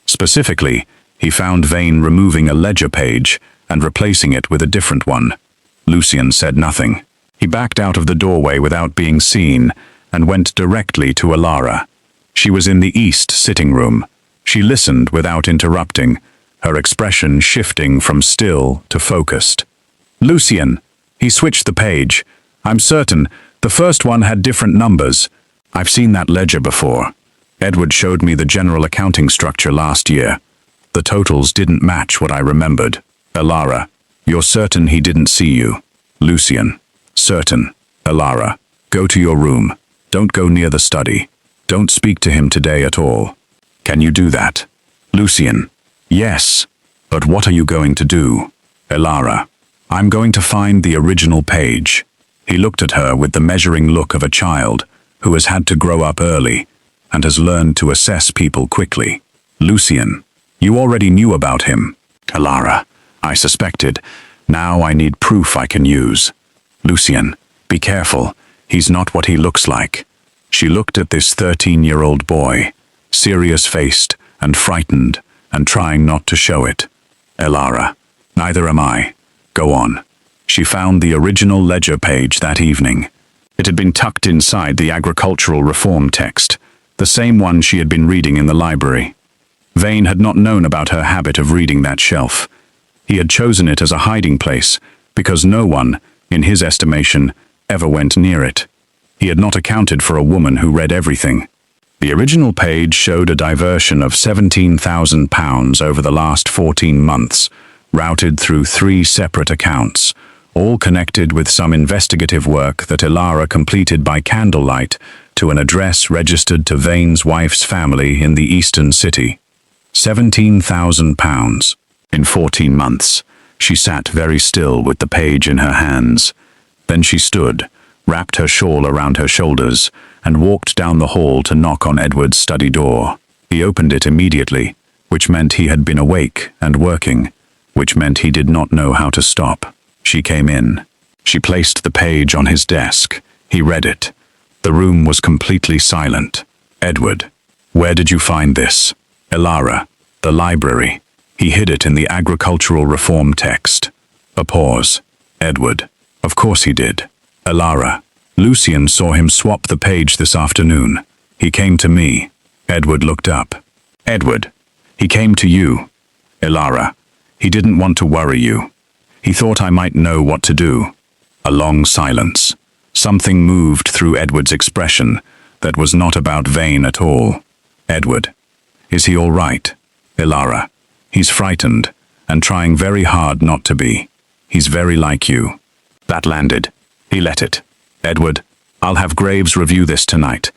Specifically, he found Vane removing a ledger page and replacing it with a different one. Lucian said nothing. He backed out of the doorway without being seen and went directly to Elara. She was in the east sitting room. She listened without interrupting, her expression shifting from still to focused. "Lucien." He switched the page. "I'm certain the first one had different numbers. I've seen that ledger before. Edward showed me the general accounting structure last year. The totals didn't match what I remembered." "Elara, you're certain he didn't see you?" "Lucien." "Certain." "Elara, go to your room. Don't go near the study. Don't speak to him today at all. Can you do that?" "Lucien." "Yes. But what are you going to do?" "Elara, I'm going to find the original page." He looked at her with the measuring look of a child who has had to grow up early and has learned to assess people quickly. "Lucien, you already knew about him." "Elara, I suspected. Now I need proof I can use." "Lucien, be careful. He's not what he looks like." She looked at this 13-year-old boy, serious-faced and frightened and trying not to show it. "Elara, neither am I. Go on." She found the original ledger page that evening. It had been tucked inside the agricultural reform text, the same one she had been reading in the library. Vane had not known about her habit of reading that shelf. He had chosen it as a hiding place because no one, in his estimation, ever went near it. He had not accounted for a woman who read everything. The original page showed a diversion of £17,000 over the last 14 months, routed through 3 separate accounts, all connected with some investigative work that Elara completed by candlelight to an address registered to Vane's wife's family in the eastern city. £17,000. In 14 months. She sat very still with the page in her hands. Then she stood, wrapped her shawl around her shoulders, and walked down the hall to knock on Edward's study door. He opened it immediately, which meant he had been awake and working, which meant he did not know how to stop. She came in. She placed the page on his desk. He read it. The room was completely silent. "Edward, where did you find this?" "Elara, the library." He hid it in the agricultural reform text. A pause. "Edward, of course he did." "Elara, Lucien saw him swap the page this afternoon. He came to me." Edward looked up. "Edward, he came to you." "Elara, he didn't want to worry you. He thought I might know what to do." A long silence. Something moved through Edward's expression that was not about Vane at all. "Edward, is he all right?" "Elara, he's frightened and trying very hard not to be. He's very like you." That landed. He let it. "Edward, I'll have Graves review this tonight.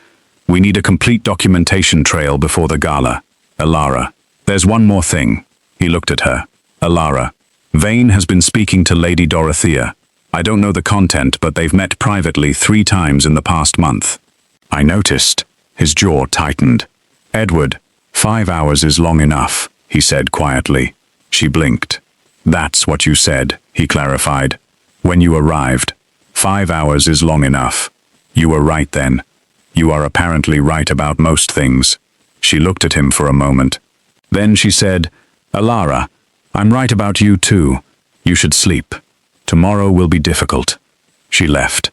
We need a complete documentation trail before the gala." "Elara, there's one more thing." He looked at her. "Elara, Vane has been speaking to Lady Dorothea. I don't know the content, but they've met privately 3 times in the past month." "I noticed." His jaw tightened. "Edward, 5 hours is long enough," he said quietly. She blinked. "That's what you said," he clarified. "When you arrived. 5 hours is long enough. You were right then. You are apparently right about most things." She looked at him for a moment. Then she said, "Elara, I'm right about you too. You should sleep. Tomorrow will be difficult." She left.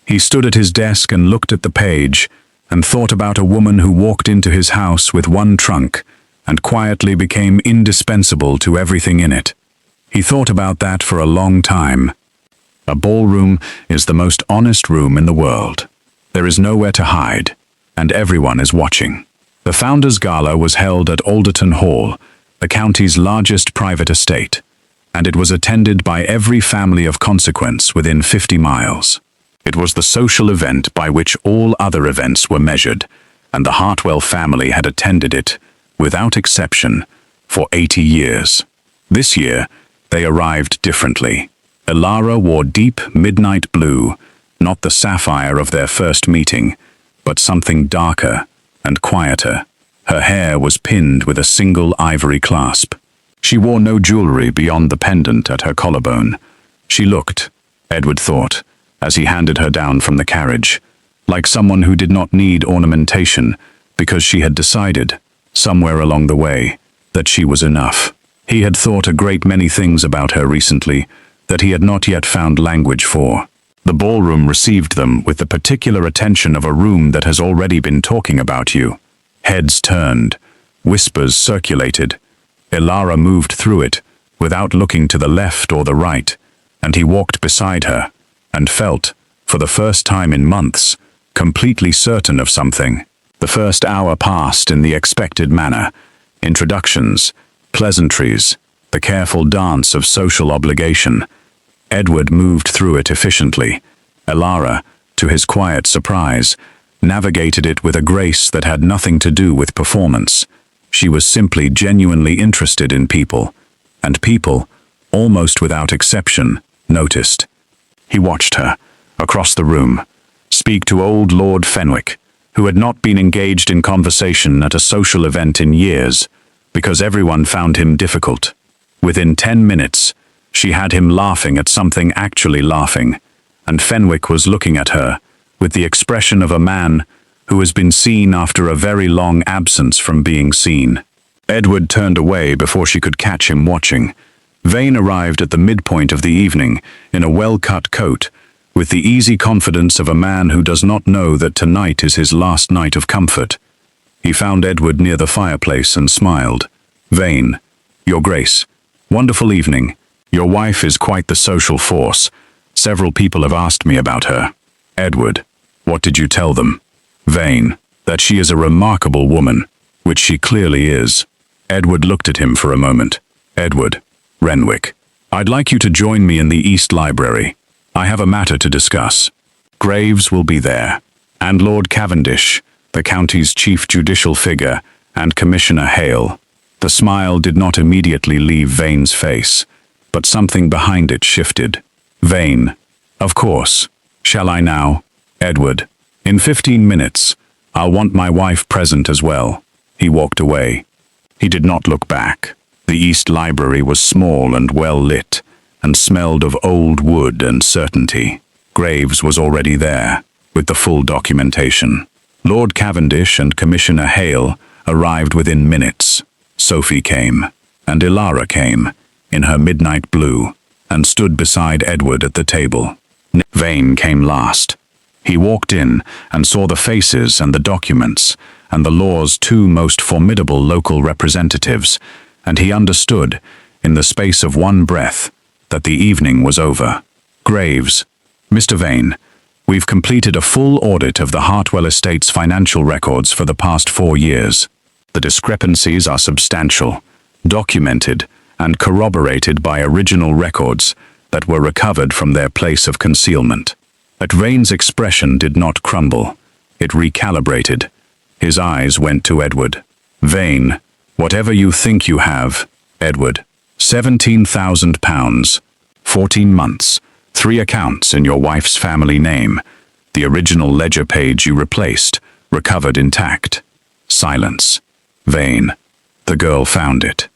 He stood at his desk and looked at the page and thought about a woman who walked into his house with one trunk and quietly became indispensable to everything in it. He thought about that for a long time. A ballroom is the most honest room in the world. There is nowhere to hide, and everyone is watching. The Founders' Gala was held at Alderton Hall, the county's largest private estate, and it was attended by every family of consequence within 50 miles. It was the social event by which all other events were measured, and the Hartwell family had attended it, without exception, for 80 years. This year, they arrived differently. Elara wore deep midnight blue, not the sapphire of their first meeting, but something darker and quieter. Her hair was pinned with a single ivory clasp. She wore no jewelry beyond the pendant at her collarbone. She looked, Edward thought, as he handed her down from the carriage, like someone who did not need ornamentation because she had decided, somewhere along the way, that she was enough. He had thought a great many things about her recently that he had not yet found language for. The ballroom received them with the particular attention of a room that has already been talking about you. Heads turned, Whispers circulated. Elara moved through it, without looking to the left or the right, and he walked beside her, and felt, for the first time in months, completely certain of something. The first hour passed in the expected manner. Introductions, pleasantries, the careful dance of social obligation. Edward moved through it efficiently. Elara, to his quiet surprise, navigated it with a grace that had nothing to do with performance. She was simply genuinely interested in people, and people, almost without exception, noticed. He watched her, across the room, speak to old Lord Fenwick, who had not been engaged in conversation at a social event in years, because everyone found him difficult. Within 10 minutes, she had him laughing at something actually laughing, and Fenwick was looking at her, with the expression of a man who has been seen after a very long absence from being seen. Edward turned away before she could catch him watching. Vane arrived at the midpoint of the evening, in a well-cut coat, with the easy confidence of a man who does not know that tonight is his last night of comfort. He found Edward near the fireplace and smiled. "Vane, Your Grace, wonderful evening. Your wife is quite the social force. Several people have asked me about her." "Edward, what did you tell them?" "Vane, that she is a remarkable woman, which she clearly is." Edward looked at him for a moment. "Edward, Renwick, I'd like you to join me in the East Library. I have a matter to discuss. Graves will be there, and Lord Cavendish, the county's chief judicial figure, and Commissioner Hale." The smile did not immediately leave Vane's face, but something behind it shifted. "Vane, of course. Shall I now?" "Edward, in 15 minutes. I'll want my wife present as well." He walked away. He did not look back. The East Library was small and well lit, and smelled of old wood and certainty. Graves was already there, with the full documentation. Lord Cavendish and Commissioner Hale arrived within minutes. Sophie came, and Elara came, in her midnight blue, and stood beside Edward at the table. Vane came last. He walked in and saw the faces and the documents, and the law's two most formidable local representatives, and he understood, in the space of one breath, that the evening was over. "Graves, Mr. Vane, we've completed a full audit of the Hartwell estate's financial records for the past 4 years. The discrepancies are substantial, documented, and corroborated by original records that were recovered from their place of concealment." But Vane's expression did not crumble. It recalibrated. His eyes went to Edward. "Vane, whatever you think you have, Edward, £17,000, 14 months, 3 accounts in your wife's family name, the original ledger page you replaced, recovered intact." Silence. "Vane, the girl found it."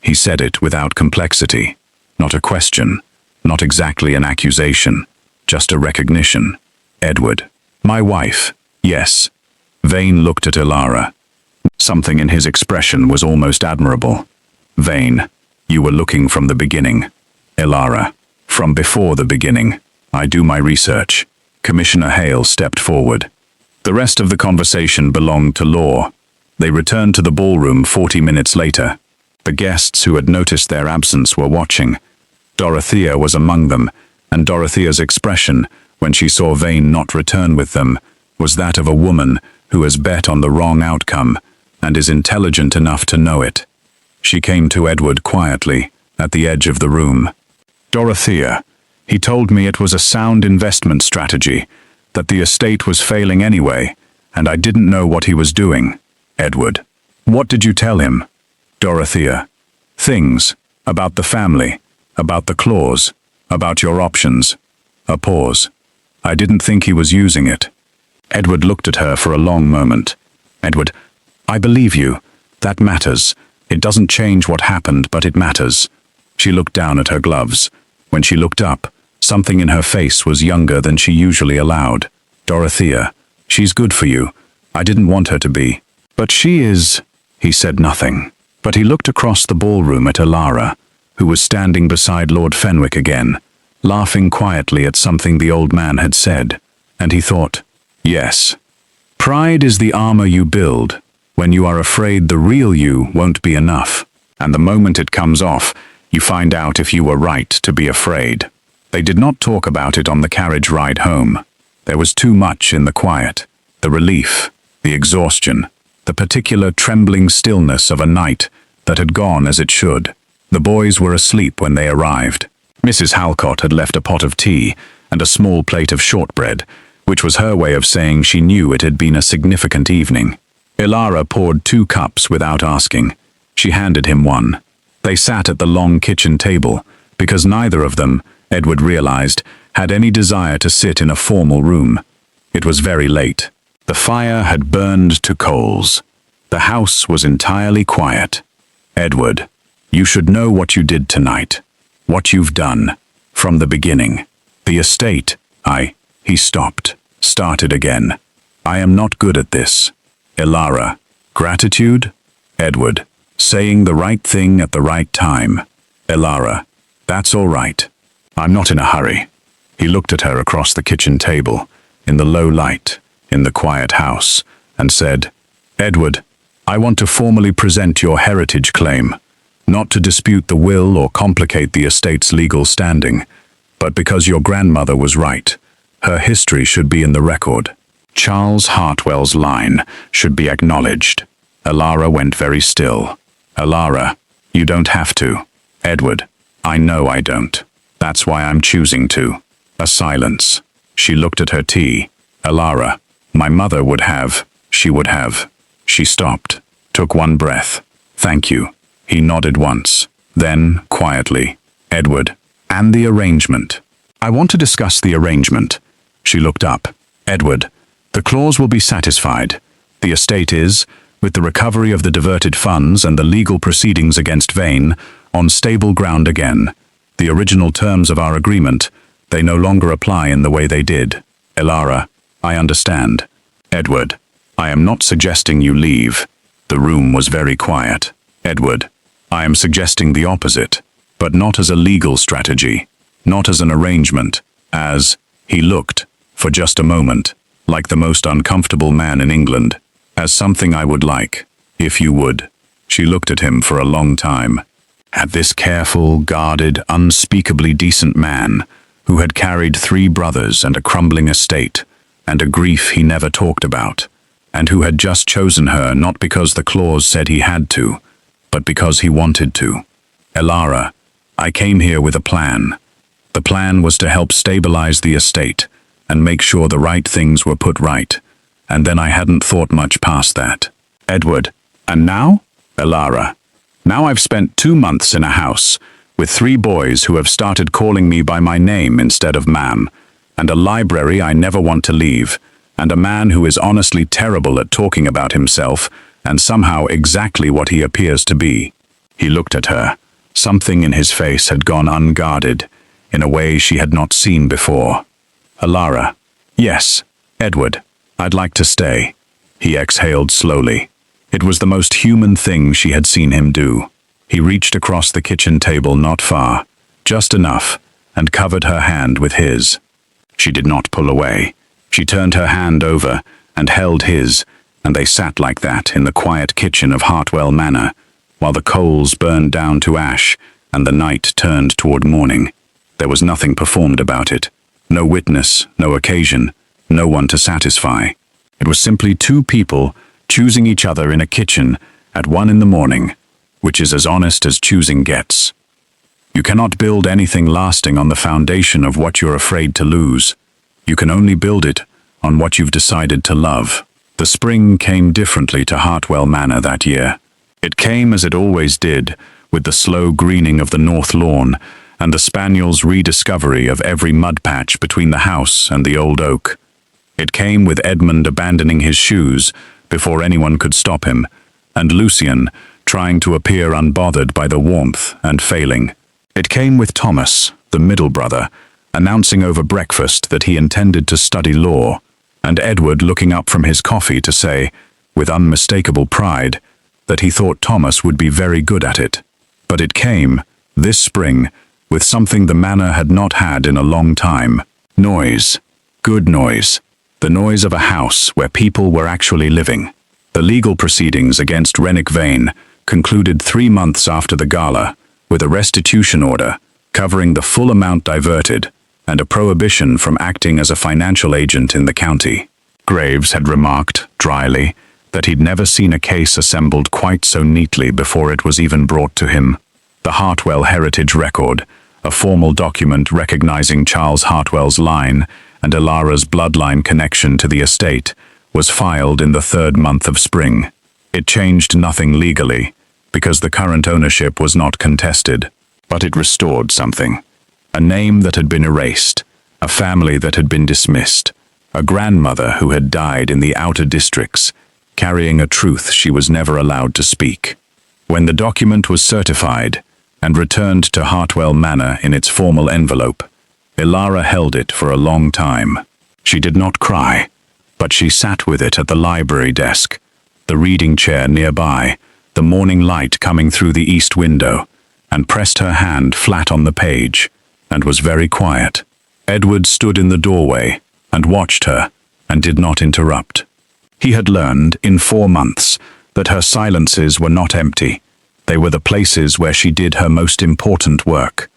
He said it without complexity. Not a question, not exactly an accusation, just a recognition. "Edward, my wife, yes." Vane looked at Elara. Something in his expression was almost admirable. "Vane, you were looking from the beginning." "Elara, from before the beginning. I do my research." Commissioner Hale stepped forward. The rest of the conversation belonged to law. They returned to the ballroom 40 minutes later. The guests who had noticed their absence were watching. Dorothea was among them, and Dorothea's expression, when she saw Vane not return with them, was that of a woman who has bet on the wrong outcome and is intelligent enough to know it. She came to Edward quietly, at the edge of the room. "Dorothea, he told me it was a sound investment strategy, that the estate was failing anyway, and I didn't know what he was doing." "Edward, what did you tell him?" "Dorothea, things, about the family, about the clause, about your options." A pause. "I didn't think he was using it." Edward looked at her for a long moment. "Edward, I believe you. That matters. It doesn't change what happened, but it matters." She looked down at her gloves. When she looked up, something in her face was younger than she usually allowed. "Dorothea, she's good for you. I didn't want her to be. But she is." He said nothing, but he looked across the ballroom at Elara, who was standing beside Lord Fenwick again, laughing quietly at something the old man had said, and he thought, "Yes. Pride is the armor you build, When you are afraid, the real you won't be enough. And the moment it comes off, you find out if you were right to be afraid. They did not talk about it on the carriage ride home. There was too much in the quiet, the relief, the exhaustion, the particular trembling stillness of a night that had gone as it should. The boys were asleep when they arrived. Mrs. Halcott had left a pot of tea and a small plate of shortbread, which was her way of saying she knew it had been a significant evening. Elara poured 2 cups without asking. She handed him one. They sat at the long kitchen table, because neither of them, Edward realized, had any desire to sit in a formal room. It was very late. The fire had burned to coals. The house was entirely quiet. Edward, you should know what you did tonight. What you've done. From the beginning. The estate. He stopped. Started again. I am not good at this. Elara. Gratitude? Edward. Saying the right thing at the right time. Elara. That's all right. I'm not in a hurry. He looked at her across the kitchen table, in the low light, in the quiet house, and said, Edward, I want to formally present your heritage claim, not to dispute the will or complicate the estate's legal standing, but because your grandmother was right. Her history should be in the record. Charles Hartwell's line should be acknowledged. Elara went very still. Elara, you don't have to. Edward, I know I don't. That's why I'm choosing to. A silence. She looked at her tea. Elara, my mother would have. She would have. She stopped, took one breath. Thank you. He nodded once. Then, quietly, Edward, and the arrangement. I want to discuss the arrangement. She looked up. Edward, the clause will be satisfied. The estate is, with the recovery of the diverted funds and the legal proceedings against Vane, on stable ground again. The original terms of our agreement, they no longer apply in the way they did. Elara, I understand. Edward, I am not suggesting you leave. The room was very quiet. Edward, I am suggesting the opposite, but not as a legal strategy, not as an arrangement, as, he looked, for just a moment, like the most uncomfortable man in England, as something I would like, if you would. She looked at him for a long time. At this careful, guarded, unspeakably decent man, who had carried 3 brothers and a crumbling estate, and a grief he never talked about, and who had just chosen her not because the clause said he had to, but because he wanted to. Elara, I came here with a plan. The plan was to help stabilize the estate, and make sure the right things were put right, and then I hadn't thought much past that. Edward, and now? Elara, now I've spent 2 months in a house, with 3 boys who have started calling me by my name instead of ma'am, and a library I never want to leave, and a man who is honestly terrible at talking about himself, and somehow exactly what he appears to be. He looked at her. Something in his face had gone unguarded, in a way she had not seen before. Elara, yes, Edward, I'd like to stay. He exhaled slowly. It was the most human thing she had seen him do. He reached across the kitchen table not far, just enough, and covered her hand with his. She did not pull away. She turned her hand over and held his, and they sat like that in the quiet kitchen of Hartwell Manor, while the coals burned down to ash and the night turned toward morning. There was nothing performed about it. No witness, no occasion, no one to satisfy. It was simply 2 people choosing each other in a kitchen at 1 in the morning, which is as honest as choosing gets. You cannot build anything lasting on the foundation of what you're afraid to lose. You can only build it on what you've decided to love. The spring came differently to Hartwell Manor that year. It came as it always did, with the slow greening of the north lawn and the spaniel's rediscovery of every mud patch between the house and the old oak. It came with Edmund abandoning his shoes before anyone could stop him, and Lucian trying to appear unbothered by the warmth and failing. It came with Thomas, the middle brother, announcing over breakfast that he intended to study law, and Edward looking up from his coffee to say, with unmistakable pride, that he thought Thomas would be very good at it. But it came, this spring, with something the manor had not had in a long time. Noise. Good noise. The noise of a house where people were actually living. The legal proceedings against Rennick Vane concluded 3 months after the gala, with a restitution order covering the full amount diverted and a prohibition from acting as a financial agent in the county. Graves had remarked, dryly, that he'd never seen a case assembled quite so neatly before it was even brought to him. The Hartwell Heritage Record, a formal document recognizing Charles Hartwell's line and Elara's bloodline connection to the estate, was filed in the 3rd month of spring. It changed nothing legally, because the current ownership was not contested, but it restored something. A name that had been erased, a family that had been dismissed, a grandmother who had died in the outer districts, carrying a truth she was never allowed to speak. When the document was certified and returned to Hartwell Manor in its formal envelope, Elara held it for a long time. She did not cry, but she sat with it at the library desk, the reading chair nearby, the morning light coming through the east window, and pressed her hand flat on the page, and was very quiet. Edward stood in the doorway and watched her, and did not interrupt. He had learned, in 4 months, that her silences were not empty. They were the places where she did her most important work.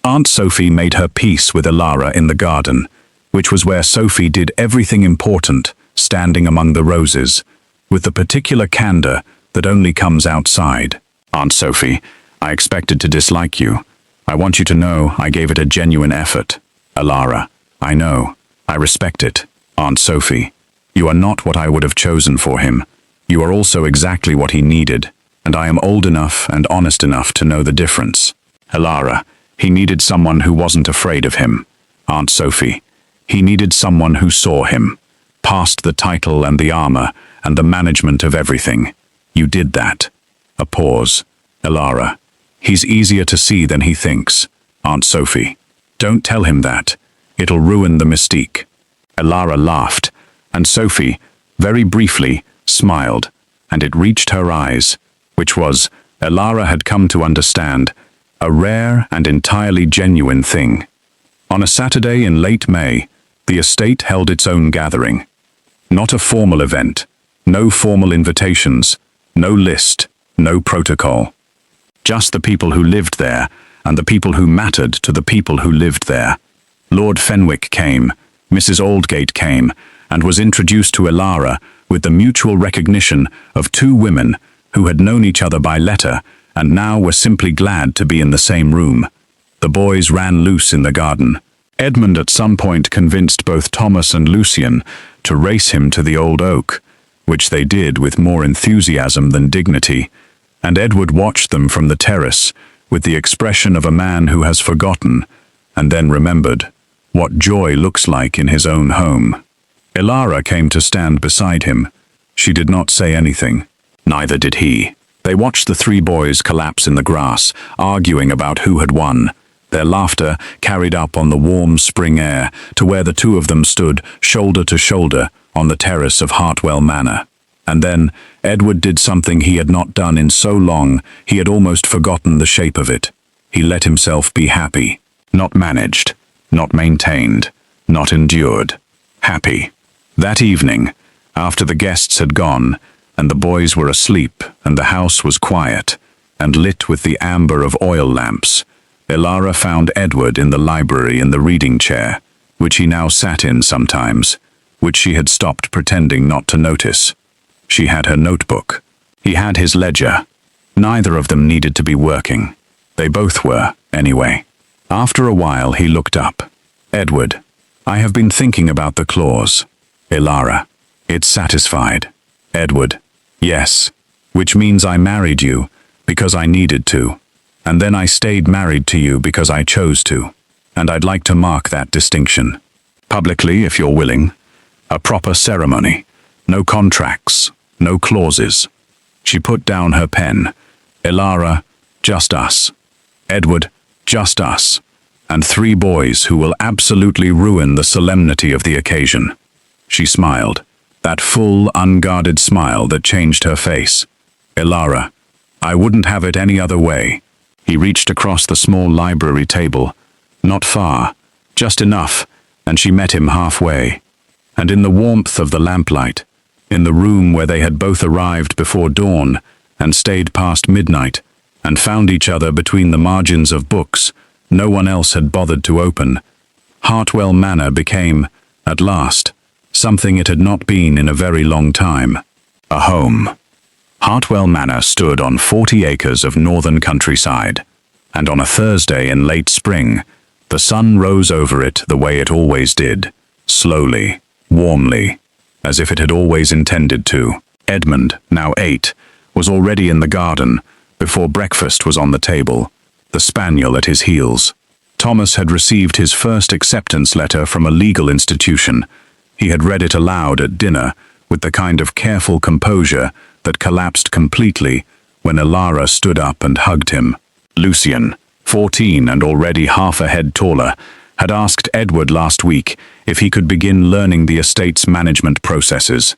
Aunt Sophie made her peace with Elara in the garden, which was where Sophie did everything important, standing among the roses, with the particular candor that only comes outside. Aunt Sophie, I expected to dislike you. I want you to know I gave it a genuine effort. Elara, I know. I respect it. Aunt Sophie, you are not what I would have chosen for him. You are also exactly what he needed, and I am old enough and honest enough to know the difference. Elara, he needed someone who wasn't afraid of him. Aunt Sophie, he needed someone who saw him, past the title and the armor and the management of everything. You did that. A pause. Elara, he's easier to see than he thinks. Aunt Sophie, don't tell him that. It'll ruin the mystique. Elara laughed, and Sophie, very briefly, smiled, and it reached her eyes, which was, Elara had come to understand, a rare and entirely genuine thing. On a Saturday in late May, the estate held its own gathering. Not a formal event, no formal invitations, no list, no protocol. Just the people who lived there, and the people who mattered to the people who lived there. Lord Fenwick came, Mrs. Aldgate came, and was introduced to Elara with the mutual recognition of 2 women who had known each other by letter and now were simply glad to be in the same room. The boys ran loose in the garden. Edmund at some point convinced both Thomas and Lucian to race him to the old oak, which they did with more enthusiasm than dignity, and Edward watched them from the terrace with the expression of a man who has forgotten and then remembered what joy looks like in his own home. Elara came to stand beside him. She did not say anything. Neither did he. They watched the 3 boys collapse in the grass, arguing about who had won, their laughter carried up on the warm spring air to where the 2 of them stood, shoulder to shoulder, on the terrace of Hartwell Manor. And then Edward did something he had not done in so long he had almost forgotten the shape of it. He let himself be happy. Not managed, not maintained, not endured. Happy. That evening, after the guests had gone, and the boys were asleep, and the house was quiet, and lit with the amber of oil lamps, Elara found Edward in the library in the reading chair, which he now sat in sometimes, which she had stopped pretending not to notice. She had her notebook. He had his ledger. Neither of them needed to be working. They both were, anyway. After a while he looked up. Edward, I have been thinking about the clause. Elara, it's satisfied. Edward, yes, which means I married you because I needed to, and then I stayed married to you because I chose to, and I'd like to mark that distinction. Publicly, if you're willing. A proper ceremony. No contracts, no clauses. She put down her pen. Elara, just us. Edward, just us. And 3 boys who will absolutely ruin the solemnity of the occasion. She smiled, that full, unguarded smile that changed her face. Elara, I wouldn't have it any other way. He reached across the small library table. Not far, just enough, and she met him halfway. And in the warmth of the lamplight, in the room where they had both arrived before dawn and stayed past midnight, and found each other between the margins of books no one else had bothered to open. Hartwell Manor became, at last, something it had not been in a very long time. A home. Hartwell Manor stood on 40 acres of northern countryside, and on a Thursday in late spring, the sun rose over it the way it always did, slowly, warmly, as if it had always intended to. Edmund, now 8, was already in the garden before breakfast was on the table, the spaniel at his heels. Thomas had received his first acceptance letter from a legal institution. He had read it aloud at dinner with the kind of careful composure that collapsed completely when Elara stood up and hugged him. Lucian, 14 and already half a head taller, had asked Edward last week if he could begin learning the estate's management processes.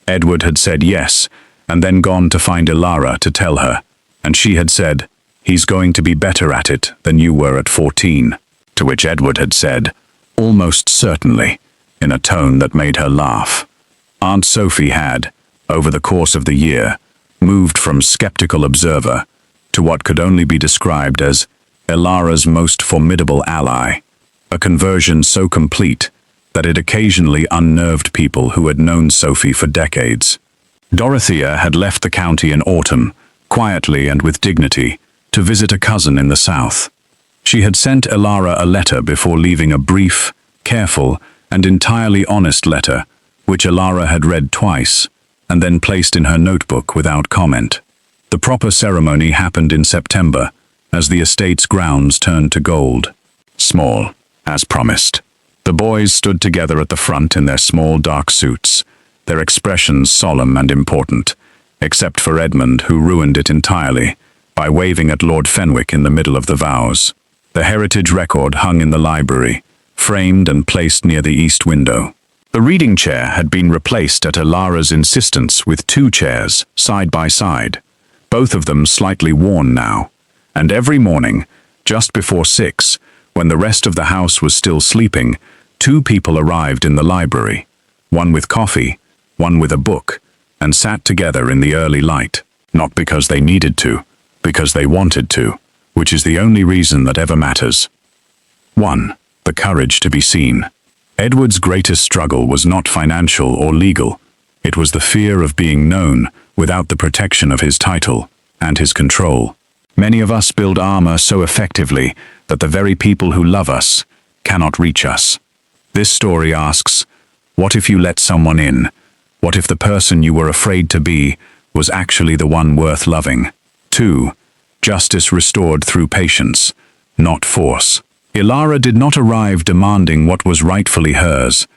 Edward had said yes, and then gone to find Elara to tell her, and she had said, "He's going to be better at it than you were at 14, to which Edward had said, "Almost certainly," in a tone that made her laugh. Aunt Sophie had, over the course of the year, moved from skeptical observer to what could only be described as Elara's most formidable ally, a conversion so complete that it occasionally unnerved people who had known Sophie for decades. Dorothea had left the county in autumn, quietly and with dignity, to visit a cousin in the south. She had sent Elara a letter before leaving, a brief, careful, and entirely honest letter, which Elara had read twice, and then placed in her notebook without comment. The proper ceremony happened in September, as the estate's grounds turned to gold. Small, as promised. The boys stood together at the front in their small dark suits, their expressions solemn and important, except for Edmund, who ruined it entirely by waving at Lord Fenwick in the middle of the vows. The heritage record hung in the library, framed and placed near the east window. The reading chair had been replaced at Elara's insistence with 2 chairs, side by side, both of them slightly worn now, and every morning, just before 6, when the rest of the house was still sleeping, 2 people arrived in the library, one with coffee, one with a book, and sat together in the early light, not because they needed to, because they wanted to, which is the only reason that ever matters. 1. The courage to be seen. Edward's greatest struggle was not financial or legal. It was the fear of being known without the protection of his title and his control. Many of us build armor so effectively that the very people who love us cannot reach us. This story asks, what if you let someone in? What if the person you were afraid to be was actually the one worth loving? 2. Justice restored through patience, not force. Elara did not arrive demanding what was rightfully hers.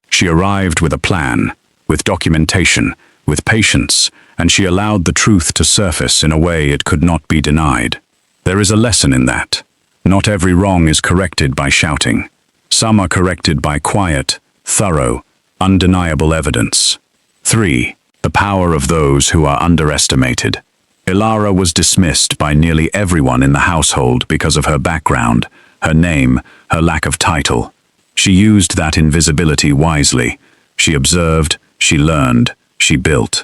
She arrived with a plan, with documentation, with patience, and she allowed the truth to surface in a way it could not be denied. There is a lesson in that. Not every wrong is corrected by shouting. Some are corrected by quiet, thorough, undeniable evidence. 3. The power of those who are underestimated. Elara was dismissed by nearly everyone in the household because of her background, her name, her lack of title. She used that invisibility wisely. She observed, she learned, she built.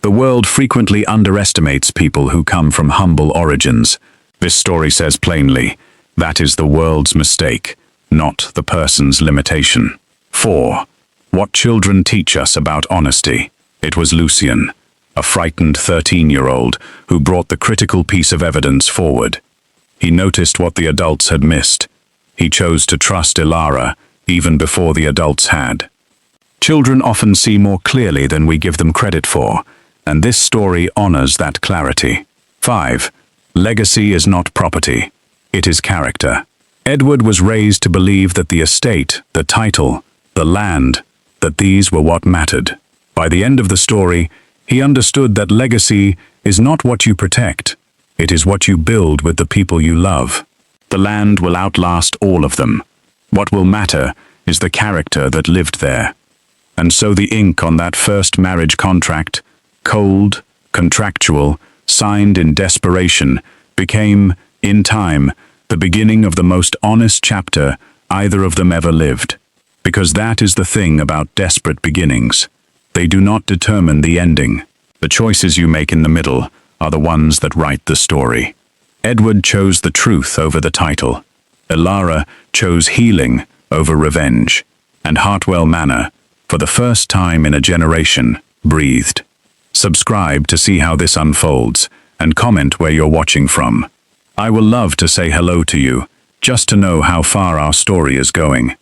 The world frequently underestimates people who come from humble origins. This story says plainly, that is the world's mistake, not the person's limitation. 4. What children teach us about honesty. It was Lucian, a frightened 13-year-old, who brought the critical piece of evidence forward. He noticed what the adults had missed. He chose to trust Elara, even before the adults had. Children often see more clearly than we give them credit for, and this story honors that clarity. 5. Legacy is not property. It is character. Edward was raised to believe that the estate, the title, the land, that these were what mattered. By the end of the story, he understood that legacy is not what you protect. It is what you build with the people you love. The land will outlast all of them. What will matter is the character that lived there. And so the ink on that first marriage contract, cold, contractual, signed in desperation, became, in time, the beginning of the most honest chapter either of them ever lived. Because that is the thing about desperate beginnings. They do not determine the ending. The choices you make in the middle are the ones that write the story. Edward chose the truth over the title. Elara chose healing over revenge. And Hartwell Manor, for the first time in a generation, breathed. Subscribe to see how this unfolds, and comment where you're watching from. I will love to say hello to you, just to know how far our story is going.